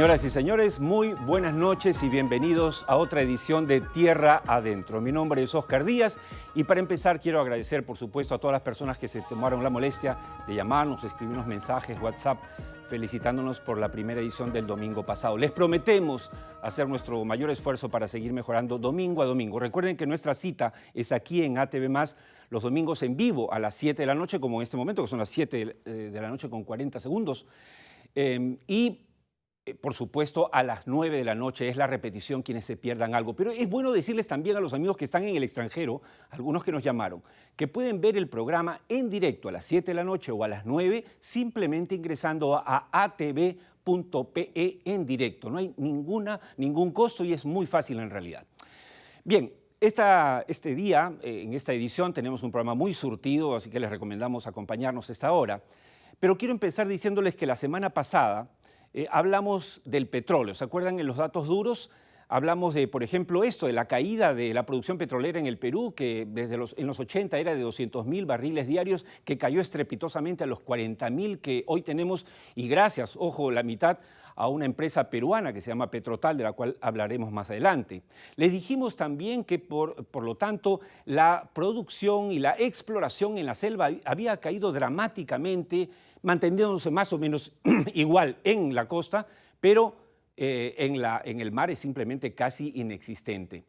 Señoras y señores, muy buenas noches y bienvenidos a otra edición de Tierra Adentro. Mi nombre es Oscar Díaz y para empezar quiero agradecer, por supuesto, a todas las personas que se tomaron la molestia de llamarnos, escribirnos mensajes, WhatsApp, felicitándonos por la primera edición del domingo pasado. Les prometemos hacer nuestro mayor esfuerzo para seguir mejorando domingo a domingo. Recuerden que nuestra cita es aquí en ATV+, los domingos en vivo a las 7 de la noche, como en este momento, que son las 7 de la noche con 40 segundos. Por supuesto, a las 9 de la noche es la repetición quienes se pierdan algo. Pero es bueno decirles también a los amigos que están en el extranjero, algunos que nos llamaron, que pueden ver el programa en directo a las 7 de la noche o a las 9, simplemente ingresando a atv.pe en directo. No hay ningún costo y es muy fácil en realidad. Bien, este día, en esta edición, tenemos un programa muy surtido, así que les recomendamos acompañarnos a esta hora. Pero quiero empezar diciéndoles que la semana pasada hablamos del petróleo. ¿Se acuerdan en los datos duros? Hablamos de, por ejemplo, de la caída de la producción petrolera en el Perú, que en los 80 era de 200.000 barriles diarios, que cayó estrepitosamente a los 40.000 que hoy tenemos, y gracias, ojo, la mitad, a una empresa peruana que se llama Petrotal, de la cual hablaremos más adelante. Les dijimos también que, por lo tanto, la producción y la exploración en la selva había caído dramáticamente, manteniéndose más o menos igual en la costa, pero en el mar es simplemente casi inexistente.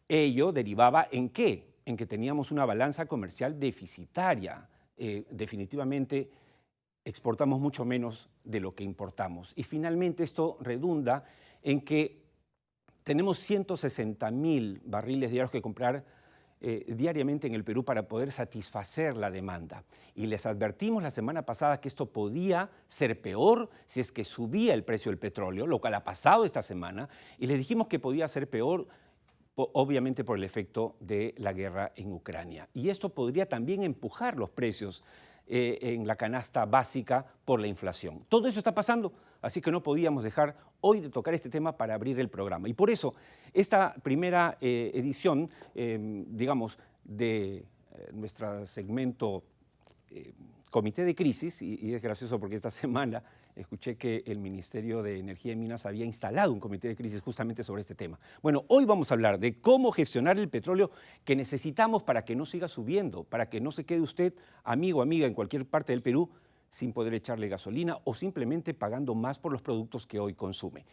Ello derivaba ¿en qué? En que teníamos una balanza comercial deficitaria. Definitivamente exportamos mucho menos de lo que importamos. Y finalmente esto redunda en que tenemos 160.000 barriles diarios que comprar diariamente en el Perú para poder satisfacer la demanda. Y les advertimos la semana pasada que esto podía ser peor si es que subía el precio del petróleo, lo cual ha pasado esta semana, y les dijimos que podía ser peor, obviamente por el efecto de la guerra en Ucrania. Y esto podría también empujar los precios en la canasta básica por la inflación. Todo eso está pasando, así que no podíamos dejar hoy de tocar este tema para abrir el programa. Y por eso, esta primera edición, digamos, de nuestro segmento Comité de Crisis, y es gracioso porque esta semana escuché que el Ministerio de Energía y Minas había instalado un comité de crisis justamente sobre este tema. Bueno, hoy vamos a hablar de cómo gestionar el petróleo que necesitamos para que no siga subiendo, para que no se quede usted, amigo o amiga, en cualquier parte del Perú, sin poder echarle gasolina o simplemente pagando más por los productos que hoy consume.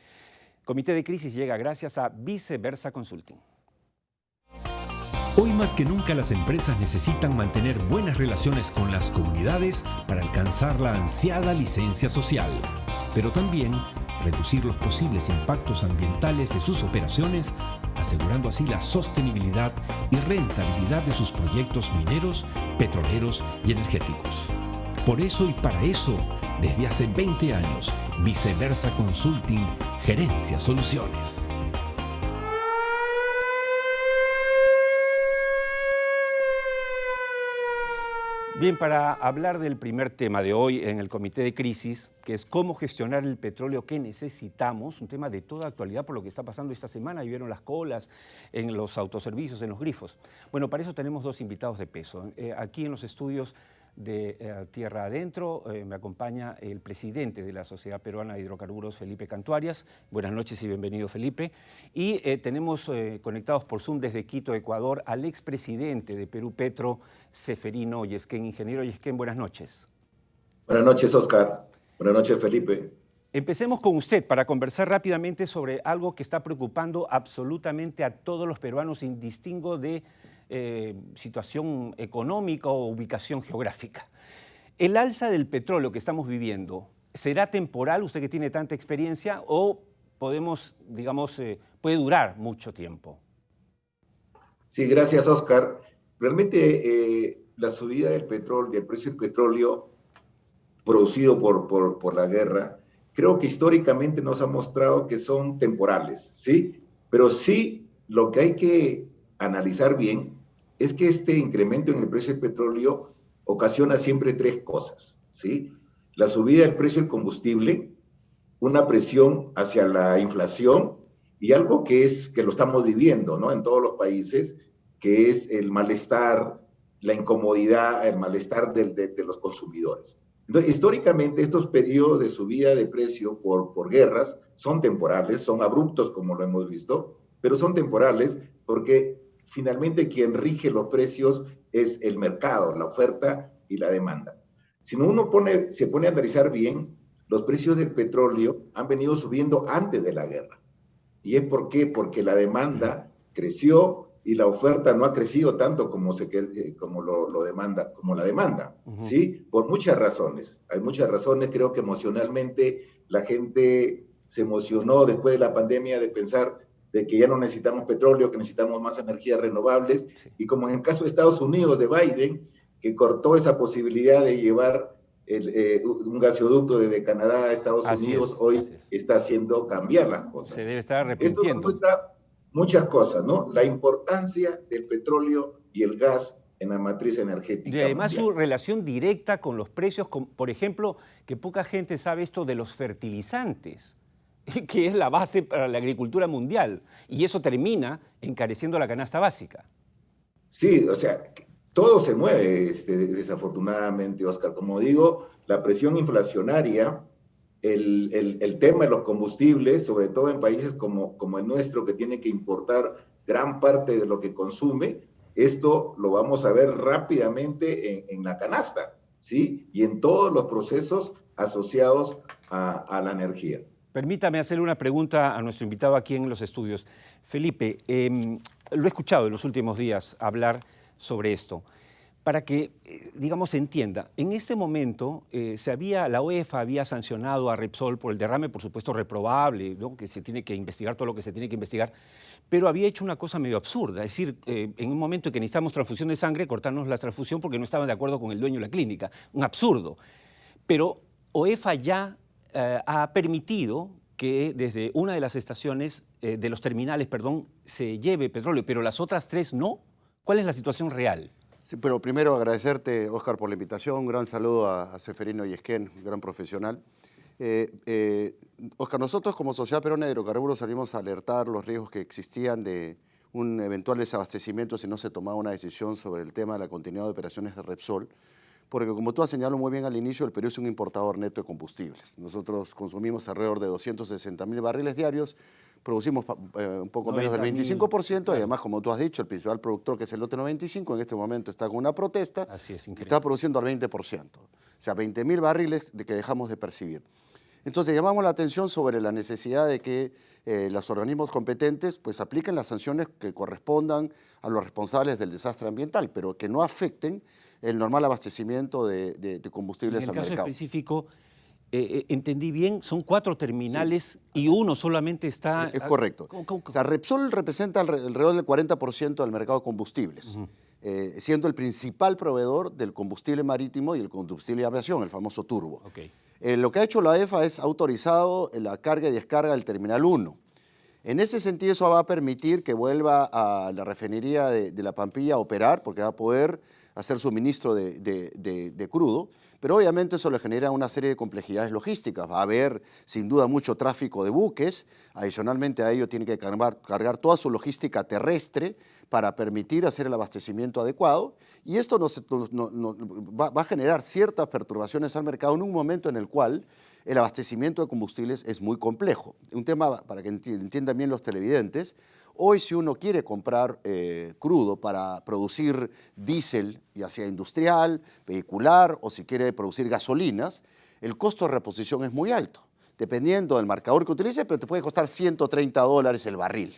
Comité de Crisis llega gracias a Viceversa Consulting. Hoy más que nunca las empresas necesitan mantener buenas relaciones con las comunidades para alcanzar la ansiada licencia social, pero también reducir los posibles impactos ambientales de sus operaciones, asegurando así la sostenibilidad y rentabilidad de sus proyectos mineros, petroleros y energéticos. Por eso y para eso, desde hace 20 años, Viceversa Consulting gerencia soluciones. Bien, para hablar del primer tema de hoy en el Comité de Crisis, que es cómo gestionar el petróleo que necesitamos, un tema de toda actualidad por lo que está pasando esta semana, y vieron las colas en los autoservicios, en los grifos. Bueno, para eso tenemos dos invitados de peso. Aquí en los estudios de Tierra Adentro me acompaña el presidente de la Sociedad Peruana de Hidrocarburos, Felipe Cantuarias. Buenas noches y bienvenido, Felipe. Y tenemos conectados por Zoom desde Quito, Ecuador, al expresidente de Perú Petro, Ceferino Yesquén. Ingeniero Yesquén, buenas noches. Buenas noches, Oscar. Buenas noches, Felipe. Empecemos con usted para conversar rápidamente sobre algo que está preocupando absolutamente a todos los peruanos, sin distingo de situación económica o ubicación geográfica. ¿El alza del petróleo que estamos viviendo será temporal, usted que tiene tanta experiencia, o puede durar mucho tiempo? Sí, gracias, Oscar. Realmente la subida del petróleo, del precio del petróleo producido por la guerra, creo que históricamente nos ha mostrado que son temporales, ¿sí? Pero sí, lo que hay que analizar bien es que este incremento en el precio del petróleo ocasiona siempre tres cosas, ¿sí? La subida del precio del combustible, una presión hacia la inflación y algo que lo estamos viviendo, ¿no?, en todos los países, que es el malestar, la incomodidad, el malestar de los consumidores. Entonces, históricamente, estos periodos de subida de precio por guerras son temporales, son abruptos, como lo hemos visto, pero son temporales porque finalmente quien rige los precios es el mercado, la oferta y la demanda. Si uno se pone a analizar bien, los precios del petróleo han venido subiendo antes de la guerra. ¿Y es por qué? Porque la demanda creció y la oferta no ha crecido tanto como la demanda, ¿sí? Por muchas razones. Hay muchas razones. Creo que emocionalmente la gente se emocionó después de la pandemia de pensar de que ya no necesitamos petróleo, que necesitamos más energías renovables. Sí. Y como en el caso de Estados Unidos, de Biden, que cortó esa posibilidad de llevar un gasoducto desde Canadá a Estados Unidos, hoy está haciendo cambiar las cosas. Se debe estar arrepintiendo. Esto demuestra muchas cosas, ¿no? La importancia del petróleo y el gas en la matriz energética. Y además mundial. Su relación directa con los precios, por ejemplo, que poca gente sabe esto de los fertilizantes, que es la base para la agricultura mundial, y eso termina encareciendo la canasta básica. Sí, o sea, todo se mueve, desafortunadamente, Oscar. Como digo, la presión inflacionaria, el tema de los combustibles, sobre todo en países como el nuestro, que tiene que importar gran parte de lo que consume, esto lo vamos a ver rápidamente en la canasta, ¿sí? Y en todos los procesos asociados a la energía. Permítame hacerle una pregunta a nuestro invitado aquí en los estudios. Felipe, lo he escuchado en los últimos días hablar sobre esto. Para que, digamos, se entienda, en este momento la UEFA había sancionado a Repsol por el derrame, por supuesto, reprobable, ¿no? Que se tiene que investigar todo lo que se tiene que investigar, pero había hecho una cosa medio absurda, es decir, en un momento en que necesitamos transfusión de sangre, cortarnos la transfusión porque no estaban de acuerdo con el dueño de la clínica. Un absurdo. Pero UEFA ya ha permitido que desde una de las estaciones, de los terminales, perdón, se lleve petróleo, pero las otras tres no. ¿Cuál es la situación real? Sí, pero primero agradecerte, Oscar, por la invitación. Un gran saludo a Seferino Yesquén, un gran profesional. Oscar, nosotros como Sociedad Peruana de Hidrocarburos salimos a alertar los riesgos que existían de un eventual desabastecimiento si no se tomaba una decisión sobre el tema de la continuidad de operaciones de Repsol, porque como tú has señalado muy bien al inicio, el Perú es un importador neto de combustibles. Nosotros consumimos alrededor de 260.000 barriles diarios, producimos un poco menos del 25%, claro. Y además, como tú has dicho, el principal productor, que es el lote 95, en este momento está con una protesta, que está produciendo al 20%. O sea, 20.000 barriles que dejamos de percibir. Entonces, llamamos la atención sobre la necesidad de que los organismos competentes pues, apliquen las sanciones que correspondan a los responsables del desastre ambiental, pero que no afecten el normal abastecimiento de combustibles al mercado. En el caso específico, entendí bien, son 4 terminales, sí. Y uno solamente está... Es correcto. ¿Cómo? O sea, Repsol representa alrededor del 40% del mercado de combustibles, siendo el principal proveedor del combustible marítimo y el combustible de aviación, el famoso turbo. Okay. Lo que ha hecho la EFA es autorizado la carga y descarga del Terminal 1. En ese sentido, eso va a permitir que vuelva a la refinería de La Pampilla a operar, porque va a poder hacer suministro de crudo, pero obviamente eso le genera una serie de complejidades logísticas. Va a haber, sin duda, mucho tráfico de buques. Adicionalmente a ello, tiene que cargar toda su logística terrestre para permitir hacer el abastecimiento adecuado. Y esto va a generar ciertas perturbaciones al mercado en un momento en el cual el abastecimiento de combustibles es muy complejo. Un tema, para que entiendan bien los televidentes, hoy si uno quiere comprar crudo para producir diésel, ya sea industrial, vehicular, o si quiere producir gasolinas, el costo de reposición es muy alto, dependiendo del marcador que utilice, pero te puede costar $130 el barril.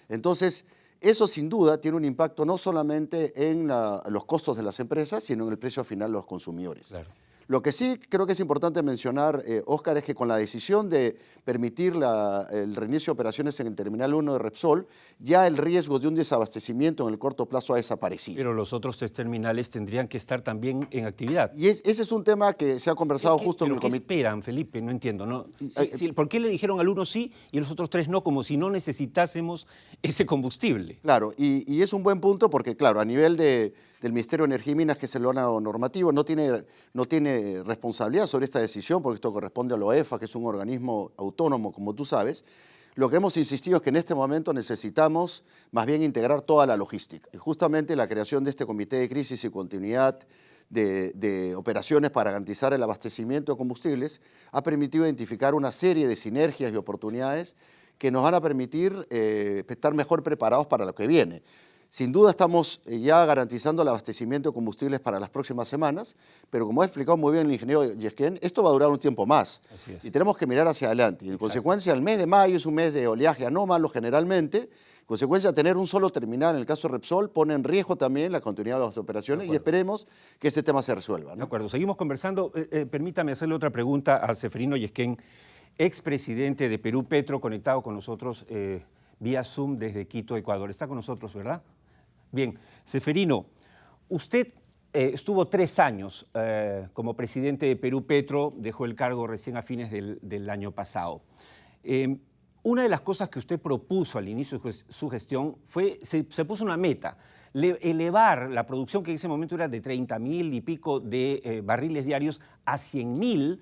Entonces, eso sin duda tiene un impacto no solamente en los costos de las empresas, sino en el precio final de los consumidores. Claro. Lo que sí creo que es importante mencionar, Oscar, es que con la decisión de permitir el reinicio de operaciones en el Terminal 1 de Repsol, ya el riesgo de un desabastecimiento en el corto plazo ha desaparecido. Pero los otros 3 terminales tendrían que estar también en actividad. Y ese es un tema que se ha conversado justo en el comité. ¿Qué esperan, Felipe? No entiendo. ¿No? ¿Por qué le dijeron al uno sí y a los otros 3 no? Como si no necesitásemos ese combustible. Claro, y es un buen punto porque, claro, a nivel del Ministerio de Energía y Minas, que es el órgano normativo, no tiene responsabilidad sobre esta decisión, porque esto corresponde a la OEFA, que es un organismo autónomo, como tú sabes. Lo que hemos insistido es que en este momento necesitamos más bien integrar toda la logística. Y justamente la creación de este comité de crisis y continuidad de operaciones para garantizar el abastecimiento de combustibles ha permitido identificar una serie de sinergias y oportunidades que nos van a permitir estar mejor preparados para lo que viene. Sin duda estamos ya garantizando el abastecimiento de combustibles para las próximas semanas, pero como ha explicado muy bien el ingeniero Yesquén, esto va a durar un tiempo más. Y tenemos que mirar hacia adelante. Y en consecuencia, el mes de mayo es un mes de oleaje anómalo generalmente. En consecuencia, tener un solo terminal, en el caso de Repsol, pone en riesgo también la continuidad de las operaciones y esperemos que ese tema se resuelva, ¿no? De acuerdo, seguimos conversando. Permítame hacerle otra pregunta a Ceferino Yesquén, expresidente de Perú Petro, conectado con nosotros vía Zoom desde Quito, Ecuador. Está con nosotros, ¿verdad? Bien, Ceferino, usted estuvo 3 años como presidente de Perú Petro, dejó el cargo recién a fines del año pasado. Una de las cosas que usted propuso al inicio de su gestión fue, se puso una meta, elevar la producción que en ese momento era de 30.000 y pico de barriles diarios a 100.000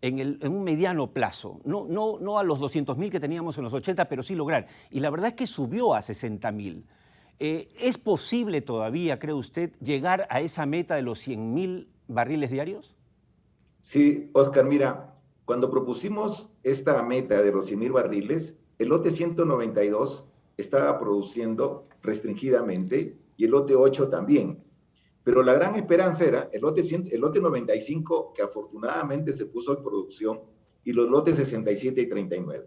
en un mediano plazo. No a los 200.000 que teníamos en los 80, pero sí lograr. Y la verdad es que subió a 60.000. ¿Es posible todavía, cree usted, llegar a esa meta de los 100.000 barriles diarios? Sí, Oscar, mira, cuando propusimos esta meta de los 100.000 barriles, el lote 192 estaba produciendo restringidamente y el lote 8 también. Pero la gran esperanza era el lote 95, que afortunadamente se puso en producción, y los lotes 67 y 39.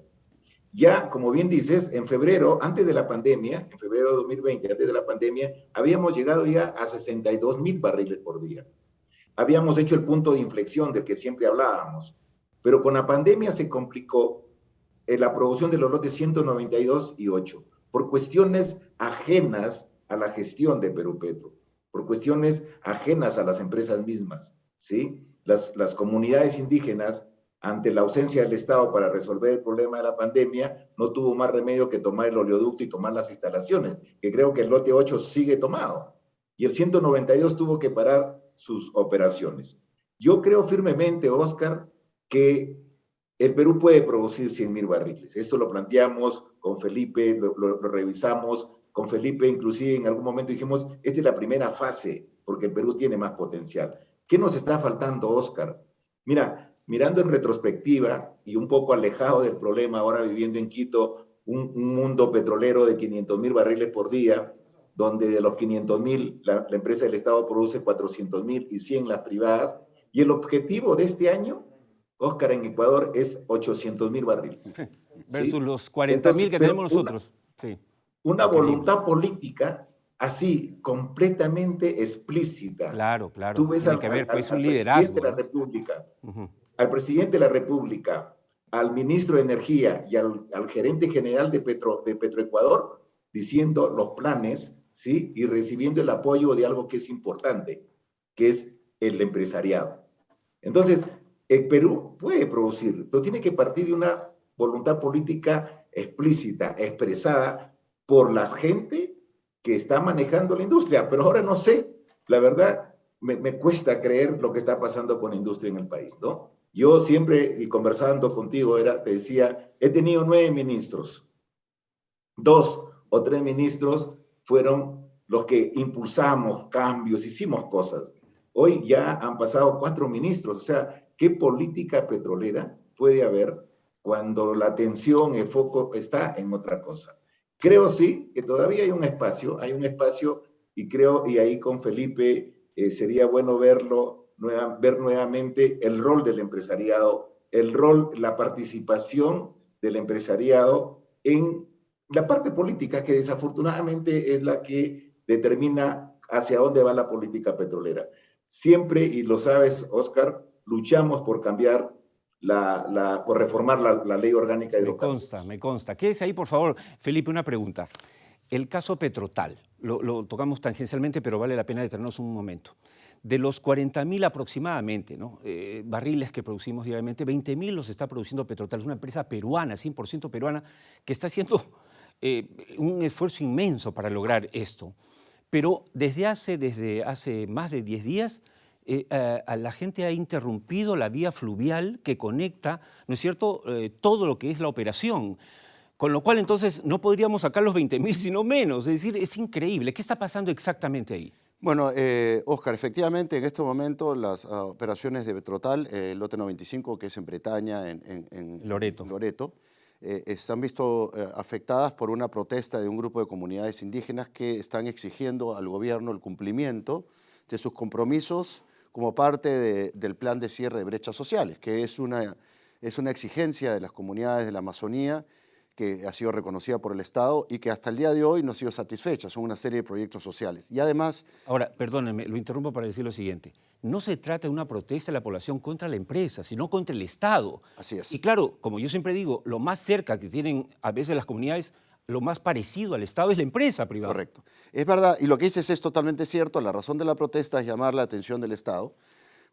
Ya, como bien dices, en febrero, antes de la pandemia, en febrero de 2020, antes de la pandemia, habíamos llegado ya a 62.000 barriles por día. Habíamos hecho el punto de inflexión del que siempre hablábamos, pero con la pandemia se complicó la producción de los lotes 192 y 8, por cuestiones ajenas a la gestión de Perú Petro, por cuestiones ajenas a las empresas mismas, ¿sí? Las comunidades indígenas, ante la ausencia del Estado para resolver el problema de la pandemia, no tuvo más remedio que tomar el oleoducto y tomar las instalaciones, que creo que el lote 8 sigue tomado. Y el 192 tuvo que parar sus operaciones. Yo creo firmemente, Oscar, que el Perú puede producir 100.000 barriles. Esto lo planteamos con Felipe, lo revisamos. Con Felipe, inclusive, en algún momento dijimos, esta es la primera fase, porque el Perú tiene más potencial. ¿Qué nos está faltando, Oscar? Mira, mirando en retrospectiva y un poco alejado del problema, ahora viviendo en Quito, un mundo petrolero de 500.000 barriles por día, donde de los 500.000 la empresa del Estado produce 400.000 y 100 las privadas, y el objetivo de este año, Oscar, en Ecuador es 800.000 barriles. Versus ¿sí? los 40.000 que tenemos nosotros. Una voluntad política así, completamente explícita. Claro. Tú ves Tiene que haber pues un liderazgo, presidente de la República, al presidente de la República, al ministro de Energía y al gerente general de Petroecuador diciendo los planes, ¿sí? Y recibiendo el apoyo de algo que es importante, que es el empresariado. Entonces, el Perú puede producir, pero tiene que partir de una voluntad política explícita, expresada por la gente que está manejando la industria. Pero ahora no sé, la verdad, me cuesta creer lo que está pasando con la industria en el país, ¿no? Yo siempre, y conversando contigo, te decía, he tenido 9 ministros. 2 o 3 ministros fueron los que impulsamos cambios, hicimos cosas. Hoy ya han pasado 4 ministros. O sea, ¿qué política petrolera puede haber cuando la atención, el foco está en otra cosa? Creo sí que todavía hay un espacio y creo, y ahí con Felipe sería bueno ver nuevamente el rol del empresariado, la participación del empresariado en la parte política, que desafortunadamente es la que determina hacia dónde va la política petrolera. Siempre, y lo sabes, Oscar, luchamos por cambiar por reformar la ley orgánica de hidrocarburos. Me consta. Quédese ahí, por favor. Felipe, una pregunta. El caso Petrotal, lo tocamos tangencialmente, pero vale la pena detenernos un momento. De los 40.000 aproximadamente, ¿no? Barriles que producimos diariamente, 20.000 los está produciendo Petrotal. Es una empresa peruana, 100% peruana, que está haciendo un esfuerzo inmenso para lograr esto. Pero desde hace más de 10 días, la gente ha interrumpido la vía fluvial que conecta, ¿no es cierto?, todo lo que es la operación. Con lo cual, entonces, no podríamos sacar los 20.000, sino menos. Es decir, es increíble. ¿Qué está pasando exactamente ahí? Bueno, Oscar, efectivamente, en este momento las operaciones de Petrotal, el lote 95, que es en Bretaña, en Loreto, se han visto afectadas por una protesta de un grupo de comunidades indígenas que están exigiendo al gobierno el cumplimiento de sus compromisos como parte del plan de cierre de brechas sociales, que es una exigencia de las comunidades de la Amazonía que ha sido reconocida por el Estado y que hasta el día de hoy no ha sido satisfecha. Son una serie de proyectos sociales. Y además... Ahora, perdónenme, lo interrumpo para decir lo siguiente. No se trata de una protesta de la población contra la empresa, sino contra el Estado. Así es. Y claro, como yo siempre digo, lo más cerca que tienen a veces las comunidades, lo más parecido al Estado es la empresa privada. Correcto. Es verdad, y lo que dices es totalmente cierto. La razón de la protesta es llamar la atención del Estado.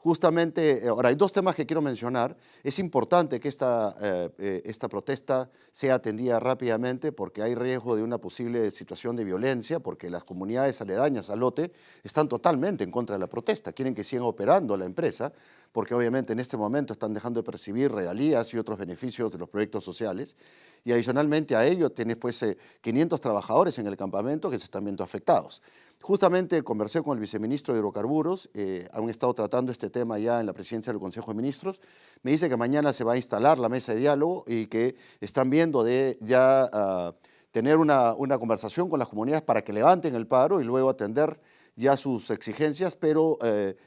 Justamente, ahora hay dos temas que quiero mencionar. Es importante que esta protesta sea atendida rápidamente porque hay riesgo de una posible situación de violencia, porque las comunidades aledañas al lote están totalmente en contra de la protesta, quieren que siga operando la empresa, porque obviamente en este momento están dejando de percibir regalías y otros beneficios de los proyectos sociales, y adicionalmente a ello tienes pues 500 trabajadores en el campamento que se están viendo afectados. Justamente conversé con el viceministro de Hidrocarburos, han estado tratando este tema ya en la presidencia del Consejo de Ministros. Me dice que mañana se va a instalar la mesa de diálogo y que están viendo de ya tener una conversación con las comunidades para que levanten el paro y luego atender ya sus exigencias, pero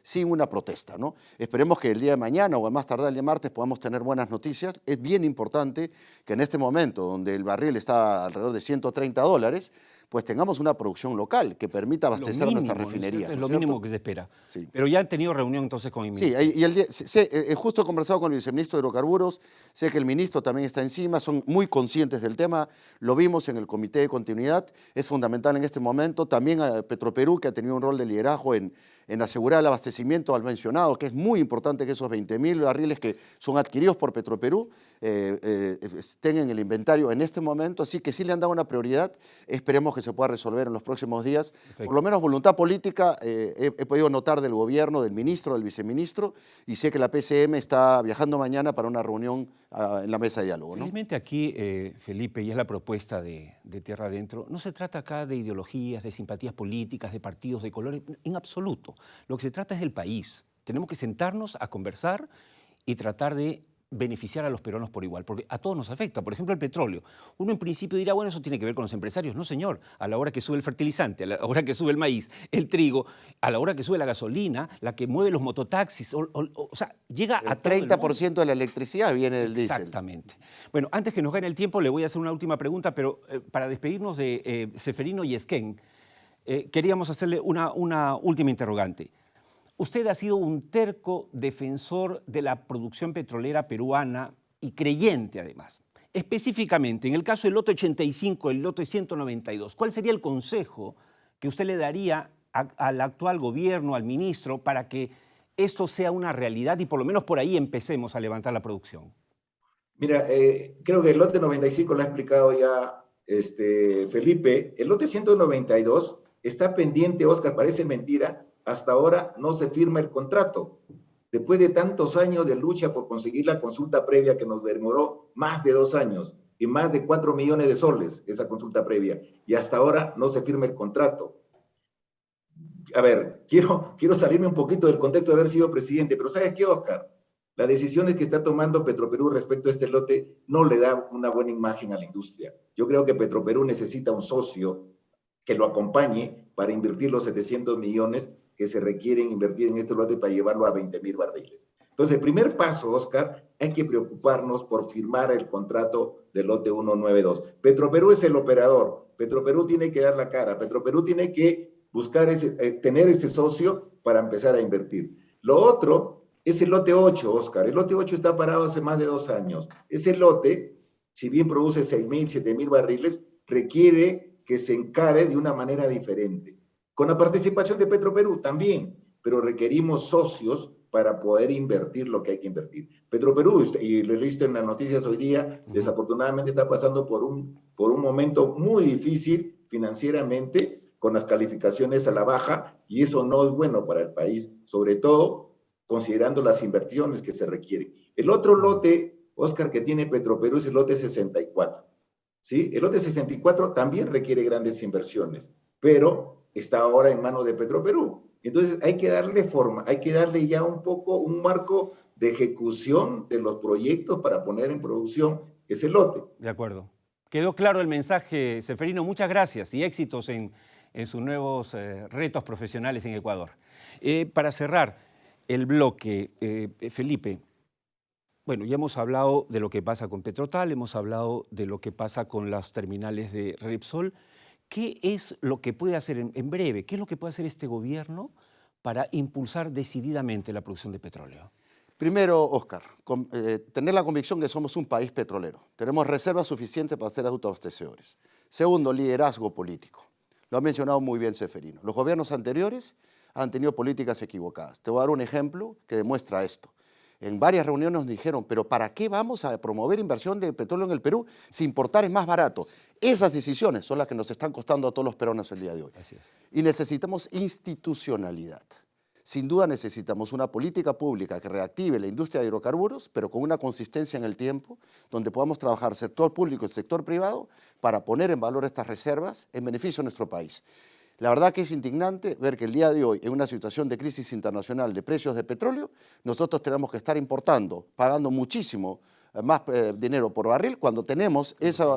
sin una protesta, ¿no? Esperemos que el día de mañana o a más tardar el día martes podamos tener buenas noticias. Es bien importante que en este momento, donde el barril está alrededor de $130, pues tengamos una producción local que permita abastecer mínimo, nuestra refinería. Es lo mínimo que se espera. Sí. Pero ya han tenido reunión entonces con el ministro. Sí, y justo he conversado con el viceministro de Hidrocarburos, sé que el ministro también está encima, son muy conscientes del tema, lo vimos en el Comité de Continuidad, es fundamental en este momento. También a Petroperú, que ha tenido un rol de liderazgo en asegurar el abastecimiento al mencionado, que es muy importante que esos 20.000 barriles que son adquiridos por Petroperú estén en el inventario en este momento, así que sí le han dado una prioridad, esperemos que se pueda resolver en los próximos días. Perfecto. Por lo menos voluntad política he podido notar del gobierno, del ministro, del viceministro, y sé que la PCM está viajando mañana para una reunión en la mesa de diálogo, ¿no? Felizmente aquí, Felipe, y es la propuesta de Tierra Adentro, no se trata acá de ideologías, de simpatías políticas, de partidos, de colores, en absoluto. Lo que se trata es del país. Tenemos que sentarnos a conversar y tratar de beneficiar a los peruanos por igual, porque a todos nos afecta. Por ejemplo, el petróleo. Uno en principio dirá, bueno, eso tiene que ver con los empresarios. No, señor. A la hora que sube el fertilizante, a la hora que sube el maíz, el trigo, a la hora que sube la gasolina, la que mueve los mototaxis, o sea, llega a todo el 30% de la electricidad viene del diésel. Exactamente. Bueno, antes que nos gane el tiempo, le voy a hacer una última pregunta, pero para despedirnos de Ceferino y Esquén, queríamos hacerle una última interrogante. Usted ha sido un terco defensor de la producción petrolera peruana y creyente además. Específicamente, en el caso del lote 85, el lote 192, ¿cuál sería el consejo que usted le daría al actual gobierno, al ministro, para que esto sea una realidad y por lo menos por ahí empecemos a levantar la producción? Mira, creo que el lote 95 lo ha explicado ya Felipe. El lote 192 está pendiente, Oscar, parece mentira. Hasta ahora no se firma el contrato. Después de tantos años de lucha por conseguir la consulta previa que nos demoró más de 2 años y más de 4 millones de soles, esa consulta previa, y hasta ahora no se firma el contrato. A ver, quiero salirme un poquito del contexto de haber sido presidente, pero ¿sabes qué, Oscar? Las decisiones que está tomando Petroperú respecto a este lote no le da una buena imagen a la industria. Yo creo que Petroperú necesita un socio que lo acompañe para invertir los 700 millones que se requieren invertir en este lote para llevarlo a 20.000 barriles. Entonces, el primer paso, Oscar, hay que preocuparnos por firmar el contrato del lote 192. Petroperú es el operador. Petroperú tiene que dar la cara. Petroperú tiene que buscar tener ese socio para empezar a invertir. Lo otro es el lote 8, Oscar. El lote 8 está parado hace más de 2 años. Ese lote, si bien produce 6.000, 7.000 barriles, requiere que se encare de una manera diferente. Con la participación de Petroperú también, pero requerimos socios para poder invertir lo que hay que invertir. Petroperú, y lo he visto en las noticias hoy día, desafortunadamente está pasando por un momento muy difícil financieramente, con las calificaciones a la baja, y eso no es bueno para el país, sobre todo considerando las inversiones que se requieren. El otro lote, Oscar, que tiene Petroperú es el lote 64. ¿sí? El lote 64 también requiere grandes inversiones, pero está ahora en manos de Petroperú. Entonces hay que darle forma, hay que darle ya un poco un marco de ejecución de los proyectos para poner en producción ese lote. De acuerdo. Quedó claro el mensaje, Ceferino. Muchas gracias y éxitos en sus nuevos retos profesionales en Ecuador. Para cerrar el bloque, Felipe, bueno, ya hemos hablado de lo que pasa con Petrotal, hemos hablado de lo que pasa con las terminales de Repsol. ¿Qué es lo que puede hacer en breve? ¿Qué es lo que puede hacer este gobierno para impulsar decididamente la producción de petróleo? Primero, Oscar, tener la convicción que somos un país petrolero. Tenemos reservas suficientes para ser autoabastecedores. Segundo, liderazgo político. Lo ha mencionado muy bien Ceferino. Los gobiernos anteriores han tenido políticas equivocadas. Te voy a dar un ejemplo que demuestra esto. En varias reuniones nos dijeron, pero ¿para qué vamos a promover inversión de petróleo en el Perú si importar es más barato? Esas decisiones son las que nos están costando a todos los peruanos el día de hoy. Así es. Y necesitamos institucionalidad. Sin duda necesitamos una política pública que reactive la industria de hidrocarburos, pero con una consistencia en el tiempo, donde podamos trabajar sector público y sector privado para poner en valor estas reservas en beneficio de nuestro país. La verdad que es indignante ver que el día de hoy, en una situación de crisis internacional de precios de petróleo, nosotros tenemos que estar importando, pagando muchísimo más dinero por barril, cuando tenemos eso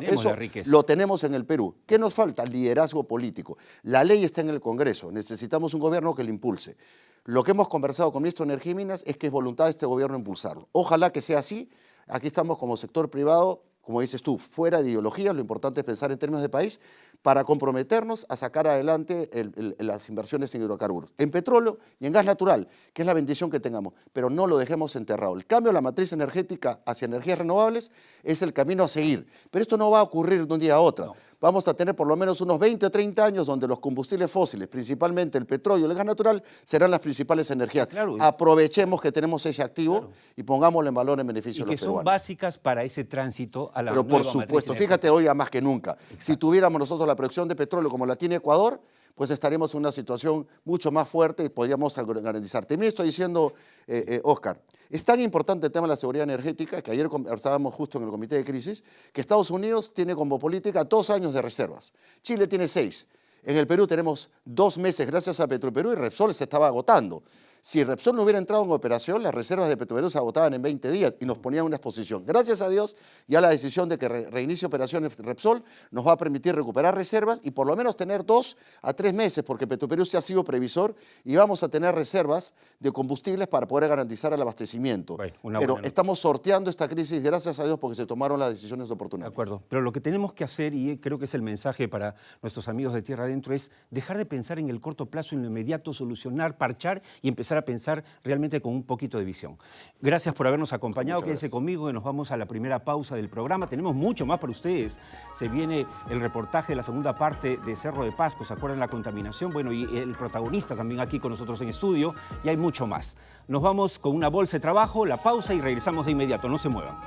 lo tenemos en el Perú. ¿Qué nos falta? Liderazgo político. La ley está en el Congreso, necesitamos un gobierno que lo impulse. Lo que hemos conversado con el ministro de Energía y Minas es que es voluntad de este gobierno impulsarlo. Ojalá que sea así. Aquí estamos como sector privado, como dices tú, fuera de ideologías, lo importante es pensar en términos de país para comprometernos a sacar adelante las inversiones en hidrocarburos, en petróleo y en gas natural, que es la bendición que tengamos, pero no lo dejemos enterrado. El cambio de la matriz energética hacia energías renovables es el camino a seguir, pero esto no va a ocurrir de un día a otro. No. Vamos a tener por lo menos unos 20 o 30 años donde los combustibles fósiles, principalmente el petróleo y el gas natural, serán las principales energías. Claro. Aprovechemos que tenemos ese activo y pongámoslo en valor en beneficio de los peruanos. Y que son básicas para ese tránsito a la Pero por supuesto, fíjate hoy a más que nunca, exacto. Si tuviéramos nosotros la producción de petróleo como la tiene Ecuador, pues estaríamos en una situación mucho más fuerte y podríamos garantizar. También estoy diciendo, Oscar, es tan importante el tema de la seguridad energética que ayer estábamos justo en el comité de crisis, que Estados Unidos tiene como política 2 años de reservas, Chile tiene 6. En el Perú tenemos 2 meses gracias a Petroperú y Repsol se estaba agotando. Si Repsol no hubiera entrado en operación, las reservas de Petroperú se agotaban en 20 días y nos ponían una exposición. Gracias a Dios, ya la decisión de que reinicie operaciones Repsol nos va a permitir recuperar reservas y por lo menos tener 2 a 3 meses, porque Petroperú se ha sido previsor y vamos a tener reservas de combustibles para poder garantizar el abastecimiento. Bueno, pero estamos sorteando esta crisis, gracias a Dios, porque se tomaron las decisiones oportunas. De acuerdo, pero lo que tenemos que hacer, y creo que es el mensaje para nuestros amigos de Tierra Adentro, es dejar de pensar en el corto plazo, en lo inmediato, solucionar, parchar y empezar a pensar realmente con un poquito de visión. Gracias por habernos acompañado. Quédense conmigo y nos vamos a la primera pausa del programa. Tenemos mucho más para ustedes. Se viene el reportaje de la segunda parte de Cerro de Pasco. ¿Se acuerdan la contaminación? Bueno, y el protagonista también aquí con nosotros en estudio. Y hay mucho más. Nos vamos con una bolsa de trabajo, la pausa y regresamos de inmediato. No se muevan.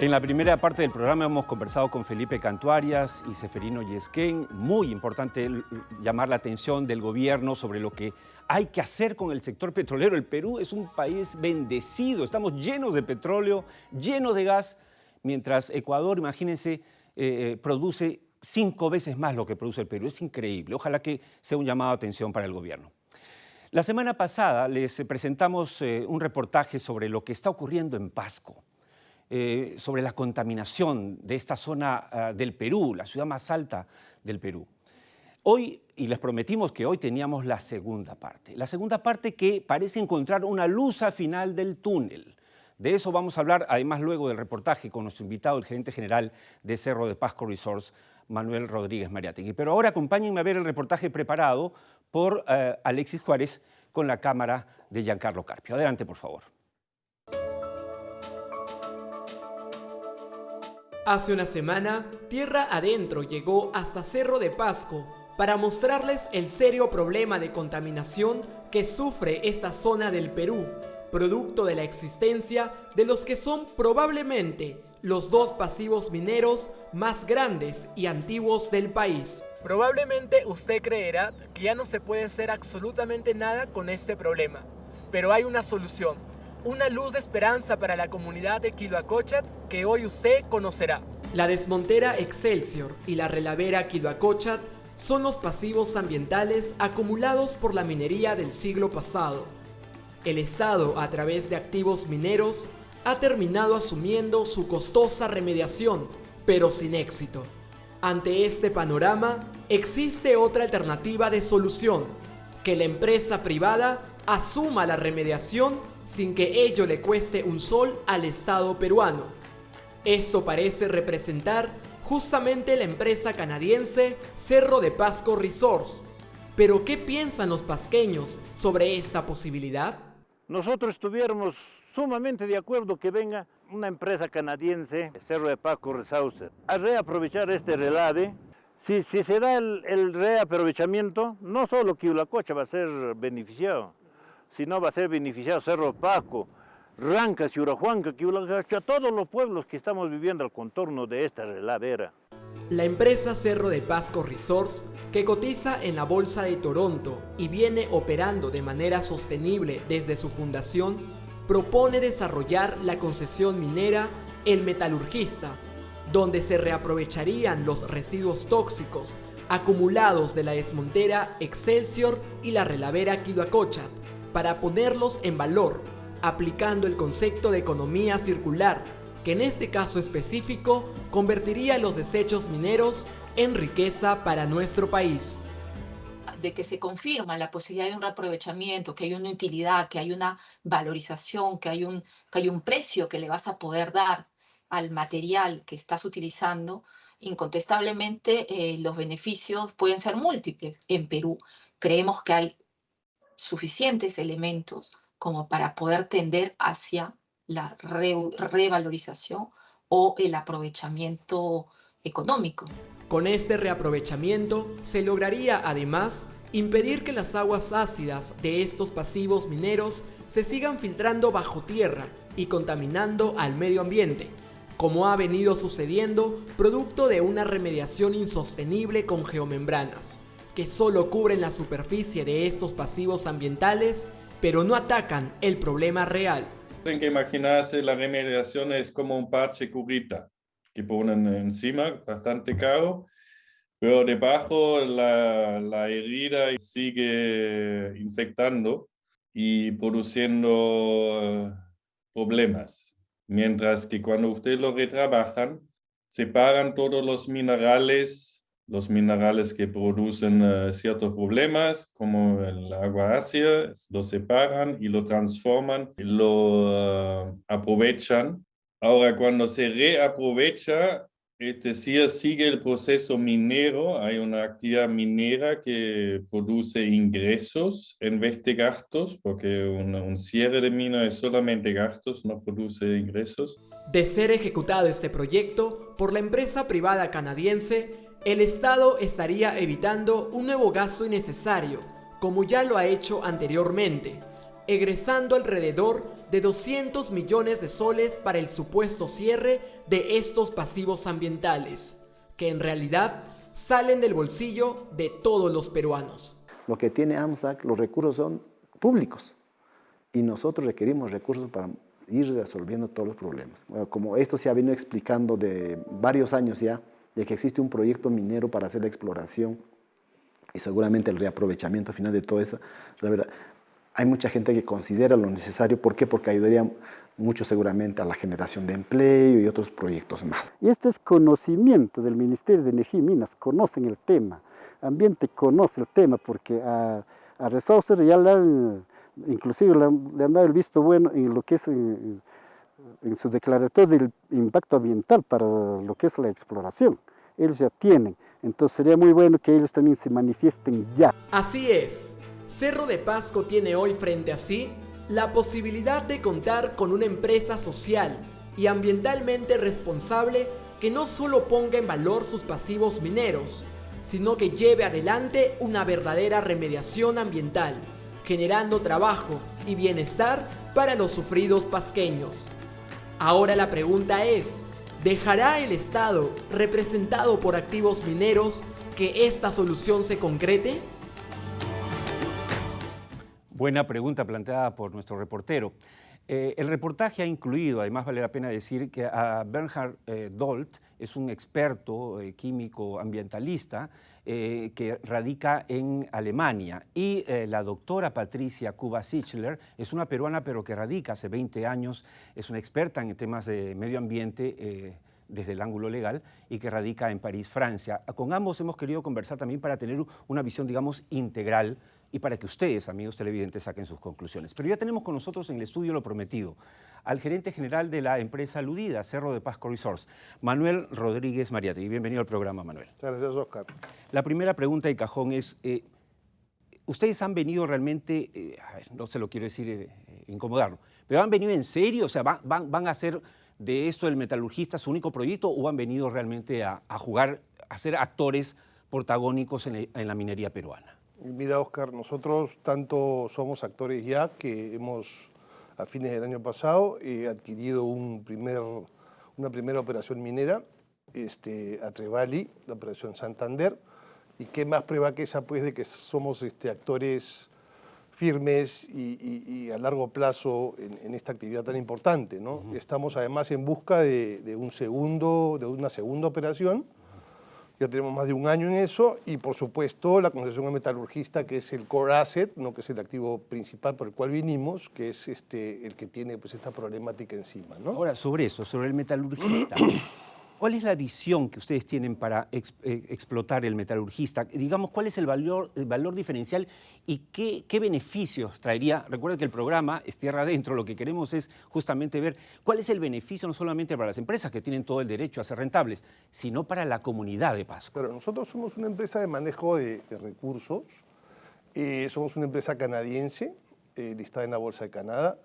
En la primera parte del programa hemos conversado con Felipe Cantuarias y Ceferino Yesquén. Muy importante llamar la atención del gobierno sobre lo que hay que hacer con el sector petrolero. El Perú es un país bendecido, estamos llenos de petróleo, llenos de gas, mientras Ecuador, imagínense, produce 5 veces más lo que produce el Perú. Es increíble. Ojalá que sea un llamado de atención para el gobierno. La semana pasada les presentamos un reportaje sobre lo que está ocurriendo en Pasco. Sobre la contaminación de esta zona del Perú, la ciudad más alta del Perú. Hoy, y les prometimos que hoy teníamos la segunda parte que parece encontrar una luz al final del túnel. De eso vamos a hablar, además, luego del reportaje con nuestro invitado, el gerente general de Cerro de Pasco Resorts, Manuel Rodríguez Mariátegui. Pero ahora acompáñenme a ver el reportaje preparado por Alexis Juárez con la cámara de Giancarlo Carpio. Adelante, por favor. Hace una semana, Tierra Adentro llegó hasta Cerro de Pasco para mostrarles el serio problema de contaminación que sufre esta zona del Perú, producto de la existencia de los que son probablemente los dos pasivos mineros más grandes y antiguos del país. Probablemente usted creerá que ya no se puede hacer absolutamente nada con este problema, pero hay una solución, una luz de esperanza para la comunidad de Quiloacóchatl que hoy usted conocerá. La desmontera Excelsior y la relavera Quiloacóchatl son los pasivos ambientales acumulados por la minería del siglo pasado. El Estado, a través de activos mineros, ha terminado asumiendo su costosa remediación, pero sin éxito. Ante este panorama, existe otra alternativa de solución: que la empresa privada asuma la remediación sin que ello le cueste un sol al Estado peruano. Esto parece representar justamente la empresa canadiense Cerro de Pasco Resources. Pero ¿qué piensan los pasqueños sobre esta posibilidad? Nosotros estuviéramos sumamente de acuerdo que venga una empresa canadiense, Cerro de Pasco Resources, a reaprovechar este relave. Si se da el reaprovechamiento, no solo Quiloacóchatl va a ser beneficiado, sino va a ser beneficiado Cerro de Pasco, Rancas, Yurahuanca, Quiloacóchatl, todos los pueblos que estamos viviendo al contorno de esta relavera. La empresa Cerro de Pasco Resources, que cotiza en la Bolsa de Toronto y viene operando de manera sostenible desde su fundación, propone desarrollar la concesión minera El Metalurgista, donde se reaprovecharían los residuos tóxicos acumulados de la desmontera Excelsior y la relavera Quiloacóchatl para ponerlos en valor, aplicando el concepto de economía circular, que en este caso específico convertiría los desechos mineros en riqueza para nuestro país. De que se confirma la posibilidad de un reaprovechamiento, que hay una utilidad, que hay una valorización, que hay un precio que le vas a poder dar al material que estás utilizando, incontestablemente los beneficios pueden ser múltiples. En Perú creemos que hay suficientes elementos como para poder tender hacia la revalorización o el aprovechamiento económico. Con este reaprovechamiento se lograría además impedir que las aguas ácidas de estos pasivos mineros se sigan filtrando bajo tierra y contaminando al medio ambiente, como ha venido sucediendo producto de una remediación insostenible con geomembranas, que solo cubren la superficie de estos pasivos ambientales, pero no atacan el problema real. Tienen que imaginarse la remediación es como un parche curita que ponen encima, bastante caro, pero debajo la herida sigue infectando y produciendo problemas. Mientras que cuando ustedes lo retrabajan, separan todos los minerales que producen ciertos problemas, como el agua ácida, lo separan y lo transforman, y lo aprovechan. Ahora, cuando se reaprovecha, es decir, sigue el proceso minero, hay una actividad minera que produce ingresos en vez de gastos, porque un cierre de mina es solamente gastos, no produce ingresos. De ser ejecutado este proyecto por la empresa privada canadiense, el Estado estaría evitando un nuevo gasto innecesario, como ya lo ha hecho anteriormente, egresando alrededor de 200 millones de soles para el supuesto cierre de estos pasivos ambientales, que en realidad salen del bolsillo de todos los peruanos. Lo que tiene AMSAC, los recursos son públicos y nosotros requerimos recursos para ir resolviendo todos los problemas. Bueno, como esto se ha venido explicando de varios años ya, de que existe un proyecto minero para hacer la exploración y seguramente el reaprovechamiento final de todo eso, la verdad, hay mucha gente que considera lo necesario. ¿Por qué? Porque ayudaría mucho seguramente a la generación de empleo y otros proyectos más. Y este es conocimiento del Ministerio de Energía y Minas, conocen el tema, Ambiente conoce el tema, porque a Resources ya inclusive le han dado el visto bueno en lo que es en su declaratoria del impacto ambiental para lo que es la exploración. Ellos ya tienen, entonces sería muy bueno que ellos también se manifiesten ya. Así es, Cerro de Pasco tiene hoy frente a sí la posibilidad de contar con una empresa social y ambientalmente responsable que no solo ponga en valor sus pasivos mineros, sino que lleve adelante una verdadera remediación ambiental, generando trabajo y bienestar para los sufridos pasqueños. Ahora la pregunta es, ¿dejará el Estado, representado por activos mineros, que esta solución se concrete? Buena pregunta planteada por nuestro reportero. El reportaje ha incluido, además vale la pena decir que a Bernhard Dolt es un experto químico ambientalista que radica en Alemania, y la doctora Patricia Kuba-Sichler es una peruana pero que radica hace 20 años, es una experta en temas de medio ambiente desde el ángulo legal y que radica en París, Francia. Con ambos hemos querido conversar también para tener una visión, digamos, integral y para que ustedes, amigos televidentes, saquen sus conclusiones. Pero ya tenemos con nosotros en el estudio lo prometido, al gerente general de la empresa aludida, Cerro de Pasco Resource, Manuel Rodríguez Mariátegui. Bienvenido al programa, Manuel. Muchas gracias, Oscar. La primera pregunta de cajón es, ¿ustedes han venido realmente, no se lo quiero decir incomodarlo, pero han venido en serio? O sea, ¿van a hacer de esto el metalurgista su único proyecto o han venido realmente a jugar, a ser actores protagónicos en la minería peruana? Mira, Oscar, nosotros tanto somos actores ya que hemos, a fines del año pasado, adquirido una primera operación minera, a Trevali, la operación Santander, y qué más prueba que esa, pues, de que somos actores firmes y a largo plazo en esta actividad tan importante, ¿no? Estamos además en busca de una segunda operación. Ya tenemos más de un año en eso y, por supuesto, la concesión al metalurgista, que es el core asset, ¿no? Que es el activo principal por el cual vinimos, que es el que tiene, pues, esta problemática encima, ¿no? Ahora, sobre eso, sobre el metalurgista, ¿cuál es la visión que ustedes tienen para explotar el metalurgista? Digamos, ¿cuál es el valor diferencial y qué beneficios traería? Recuerden que el programa es Tierra Adentro, lo que queremos es justamente ver cuál es el beneficio no solamente para las empresas que tienen todo el derecho a ser rentables, sino para la comunidad de Pasco. Pero nosotros somos una empresa de manejo de recursos, somos una empresa canadiense, listada en la Bolsa de Canadá,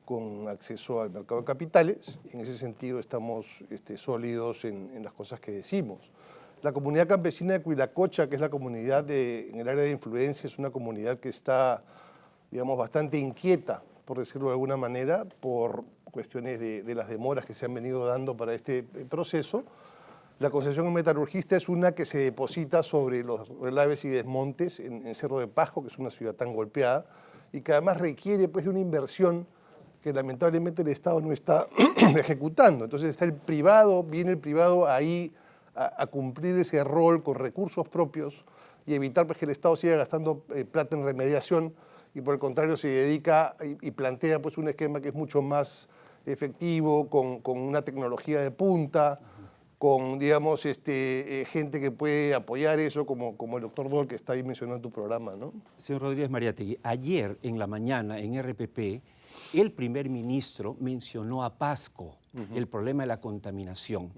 con acceso al mercado de capitales. En ese sentido estamos sólidos en las cosas que decimos. La comunidad campesina de Cuilacocha, que es la comunidad en el área de influencia, es una comunidad que está, digamos, bastante inquieta, por decirlo de alguna manera, por cuestiones de las demoras que se han venido dando para este proceso. La concesión metalurgista es una que se deposita sobre los relaves y desmontes en Cerro de Pasco, que es una ciudad tan golpeada, y que además requiere, pues, de una inversión que lamentablemente el Estado no está ejecutando. Entonces está el privado, viene el privado ahí a cumplir ese rol con recursos propios y evitar, pues, que el Estado siga gastando plata en remediación y, por el contrario, se dedica y plantea, pues, un esquema que es mucho más efectivo, con una tecnología de punta, con, digamos, gente que puede apoyar eso, como el doctor Dol, que está ahí mencionando en tu programa, ¿no? Señor Rodríguez Mariátegui, ayer en la mañana en RPP, el primer ministro mencionó a Pasco el problema de la contaminación.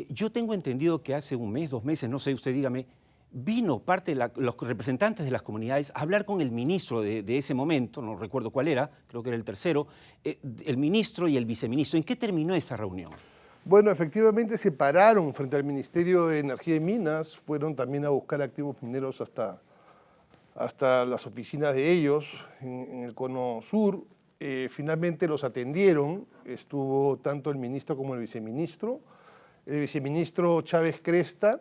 Yo tengo entendido que hace un mes, 2 meses, no sé, usted dígame, vino parte de los representantes de las comunidades a hablar con el ministro de ese momento, no recuerdo cuál era, creo que era el tercero, el ministro y el viceministro. ¿En qué terminó esa reunión? Bueno, efectivamente se pararon frente al Ministerio de Energía y Minas, fueron también a buscar activos mineros hasta las oficinas de ellos en el cono sur. Finalmente los atendieron, estuvo tanto el ministro como el viceministro. El viceministro Chávez Cresta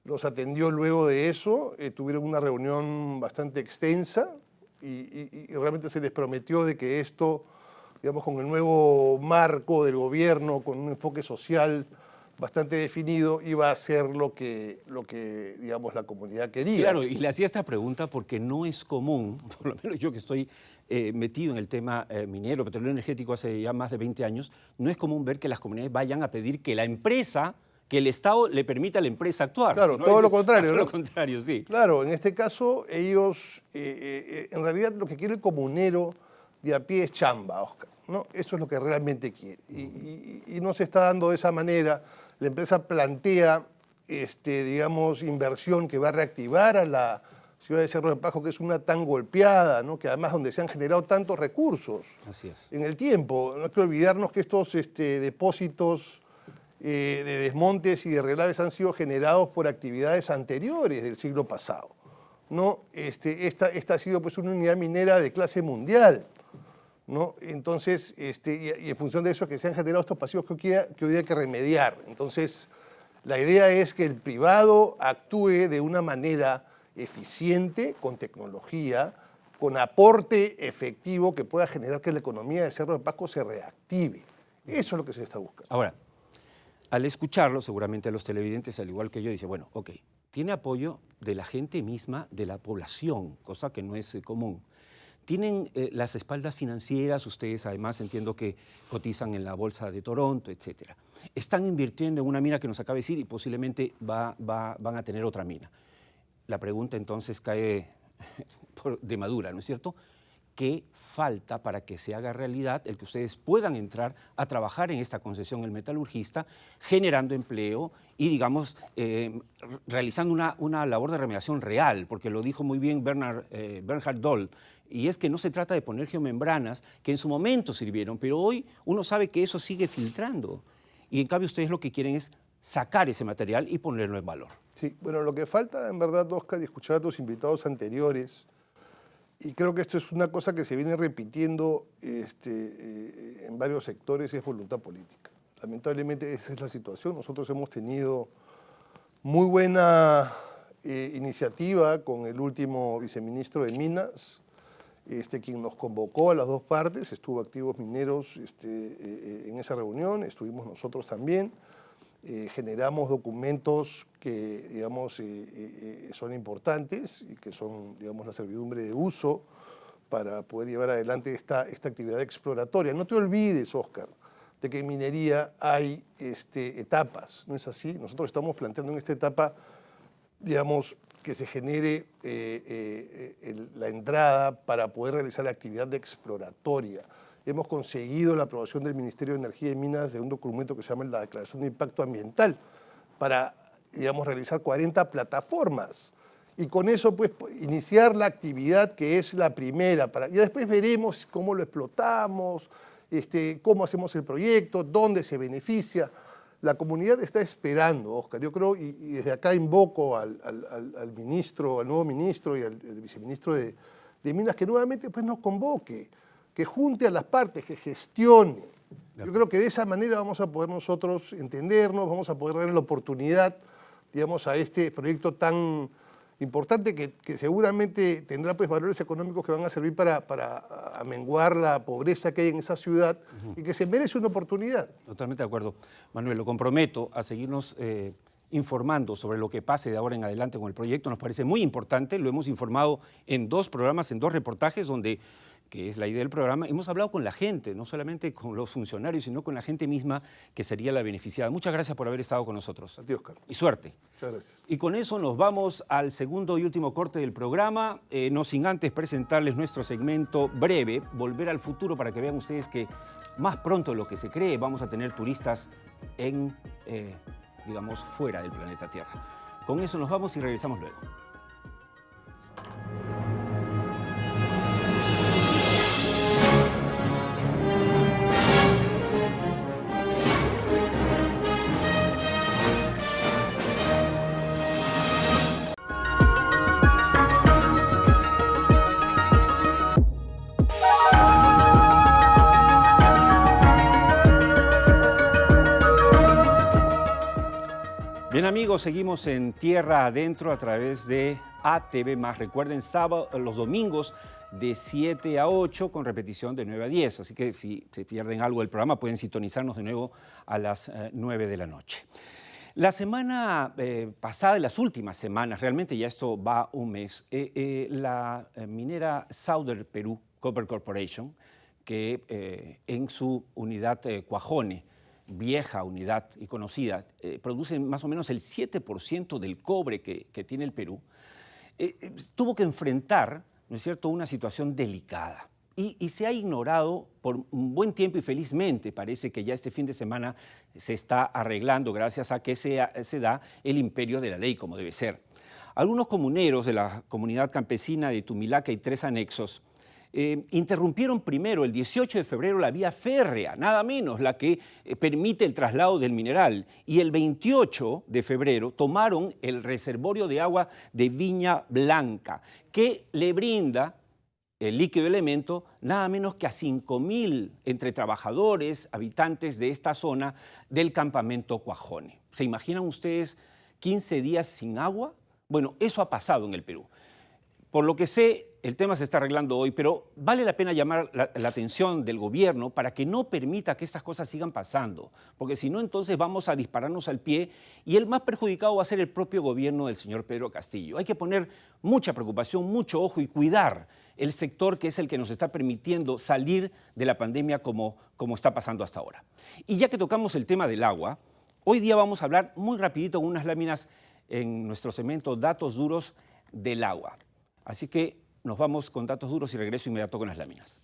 los atendió luego de eso, tuvieron una reunión bastante extensa y realmente se les prometió de que esto, digamos, con el nuevo marco del gobierno, con un enfoque social bastante definido, iba a ser lo que digamos, la comunidad quería. Claro, y le hacía esta pregunta porque no es común, por lo menos yo que estoy metido en el tema minero, petrolero energético hace ya más de 20 años, no es común ver que las comunidades vayan a pedir que la empresa, que el Estado le permita a la empresa actuar. Claro, sino todo lo contrario. Todo ¿no? lo contrario, sí. Claro, en este caso ellos, en realidad lo que quiere el comunero de a pie es chamba, Oscar, ¿no? Eso es lo que realmente quiere. Y no se está dando de esa manera. La empresa plantea, digamos, inversión que va a reactivar a la ciudad de Cerro de Pasco, que es una tan golpeada, ¿no? Que además donde se han generado tantos recursos. Así es. En el tiempo. No hay que olvidarnos que estos depósitos de desmontes y de relaves han sido generados por actividades anteriores del siglo pasado, ¿no? Esta ha sido pues una unidad minera de clase mundial, ¿no? Entonces, y en función de eso que se han generado estos pasivos que hoy día hay que remediar. Entonces, la idea es que el privado actúe de una manera eficiente, con tecnología, con aporte efectivo que pueda generar que la economía de Cerro de Pasco se reactive. Eso es lo que se está buscando. Ahora, al escucharlo, seguramente los televidentes, al igual que yo, dicen, bueno, ok, tiene apoyo de la gente misma, de la población, cosa que no es común. Tienen las espaldas financieras, ustedes además entiendo que cotizan en la Bolsa de Toronto, etc. Están invirtiendo en una mina que nos acaba de decir y posiblemente van a tener otra mina. La pregunta entonces cae de madura, ¿no es cierto? ¿Qué falta para que se haga realidad el que ustedes puedan entrar a trabajar en esta concesión el metalurgista, generando empleo y, digamos, realizando una labor de remediación real? Porque lo dijo muy bien Bernhard Doll, y es que no se trata de poner geomembranas que en su momento sirvieron, pero hoy uno sabe que eso sigue filtrando. Y en cambio ustedes lo que quieren es sacar ese material y ponerlo en valor. Sí, bueno, lo que falta en verdad, Oscar, y escuchar a tus invitados anteriores, y creo que esto es una cosa que se viene repitiendo en varios sectores, es voluntad política. Lamentablemente esa es la situación. Nosotros hemos tenido muy buena iniciativa con el último viceministro de Minas, quien nos convocó a las dos partes. Estuvo Activos Mineros en esa reunión, estuvimos nosotros también. Generamos documentos que, digamos, son importantes y que son, digamos, la servidumbre de uso para poder llevar adelante esta actividad exploratoria. No te olvides, Oscar, de que en minería hay etapas, ¿no es así? Nosotros estamos planteando en esta etapa, digamos, que se genere la entrada para poder realizar la actividad exploratoria. Hemos conseguido la aprobación del Ministerio de Energía y Minas de un documento que se llama la Declaración de Impacto Ambiental para, digamos, realizar 40 plataformas y con eso pues iniciar la actividad que es la primera. Y después veremos cómo lo explotamos, cómo hacemos el proyecto, dónde se beneficia. La comunidad está esperando, Oscar. Yo creo, y desde acá invoco al nuevo ministro y al viceministro de Minas que nuevamente pues, nos convoque, que junte a las partes, que gestione. Yo creo que de esa manera vamos a poder nosotros entendernos, vamos a poder darle la oportunidad, digamos, a este proyecto tan importante que seguramente tendrá pues, valores económicos que van a servir para amenguar la pobreza que hay en esa ciudad y que se merece una oportunidad. Totalmente de acuerdo. Manuel, lo comprometo a seguirnos informando sobre lo que pase de ahora en adelante con el proyecto. Nos parece muy importante, lo hemos informado en 2 programas, en 2 reportajes que es la idea del programa, hemos hablado con la gente, no solamente con los funcionarios, sino con la gente misma que sería la beneficiada. Muchas gracias por haber estado con nosotros. A ti, Oscar. Y suerte. Muchas gracias. Y con eso nos vamos al segundo y último corte del programa, no sin antes presentarles nuestro segmento breve, Volver al Futuro, para que vean ustedes que más pronto de lo que se cree vamos a tener turistas digamos, fuera del planeta Tierra. Con eso nos vamos y regresamos luego. Bien amigos, seguimos en Tierra Adentro a través de ATV+. Recuerden, los domingos de 7 a 8 con repetición de 9 a 10. Así que si se pierden algo del programa pueden sintonizarnos de nuevo a las 9 de la noche. La semana pasada, las últimas semanas, realmente ya esto va un mes, la minera Southern Peru Copper Corporation, que en su unidad Cuajone, vieja unidad y conocida, produce más o menos el 7% del cobre que tiene el Perú, tuvo que enfrentar, ¿no es cierto?, una situación delicada. Y se ha ignorado por un buen tiempo y felizmente parece que ya este fin de semana se está arreglando gracias a que se da el imperio de la ley como debe ser. Algunos comuneros de la comunidad campesina de Tumilaca y 3 anexos interrumpieron primero, el 18 de febrero, la vía férrea, nada menos, la que permite el traslado del mineral. Y el 28 de febrero tomaron el reservorio de agua de Viña Blanca, que le brinda el líquido elemento nada menos que a 5.000 entre trabajadores, habitantes de esta zona del campamento Cuajone. ¿Se imaginan ustedes 15 días sin agua? Bueno, eso ha pasado en el Perú. Por lo que sé, el tema se está arreglando hoy, pero vale la pena llamar la atención del gobierno para que no permita que estas cosas sigan pasando, porque si no, entonces vamos a dispararnos al pie y el más perjudicado va a ser el propio gobierno del señor Pedro Castillo. Hay que poner mucha preocupación, mucho ojo y cuidar el sector que es el que nos está permitiendo salir de la pandemia como está pasando hasta ahora. Y ya que tocamos el tema del agua, hoy día vamos a hablar muy rapidito con unas láminas en nuestro segmento Datos Duros del Agua. Así que nos vamos con datos duros y regreso inmediato con las láminas.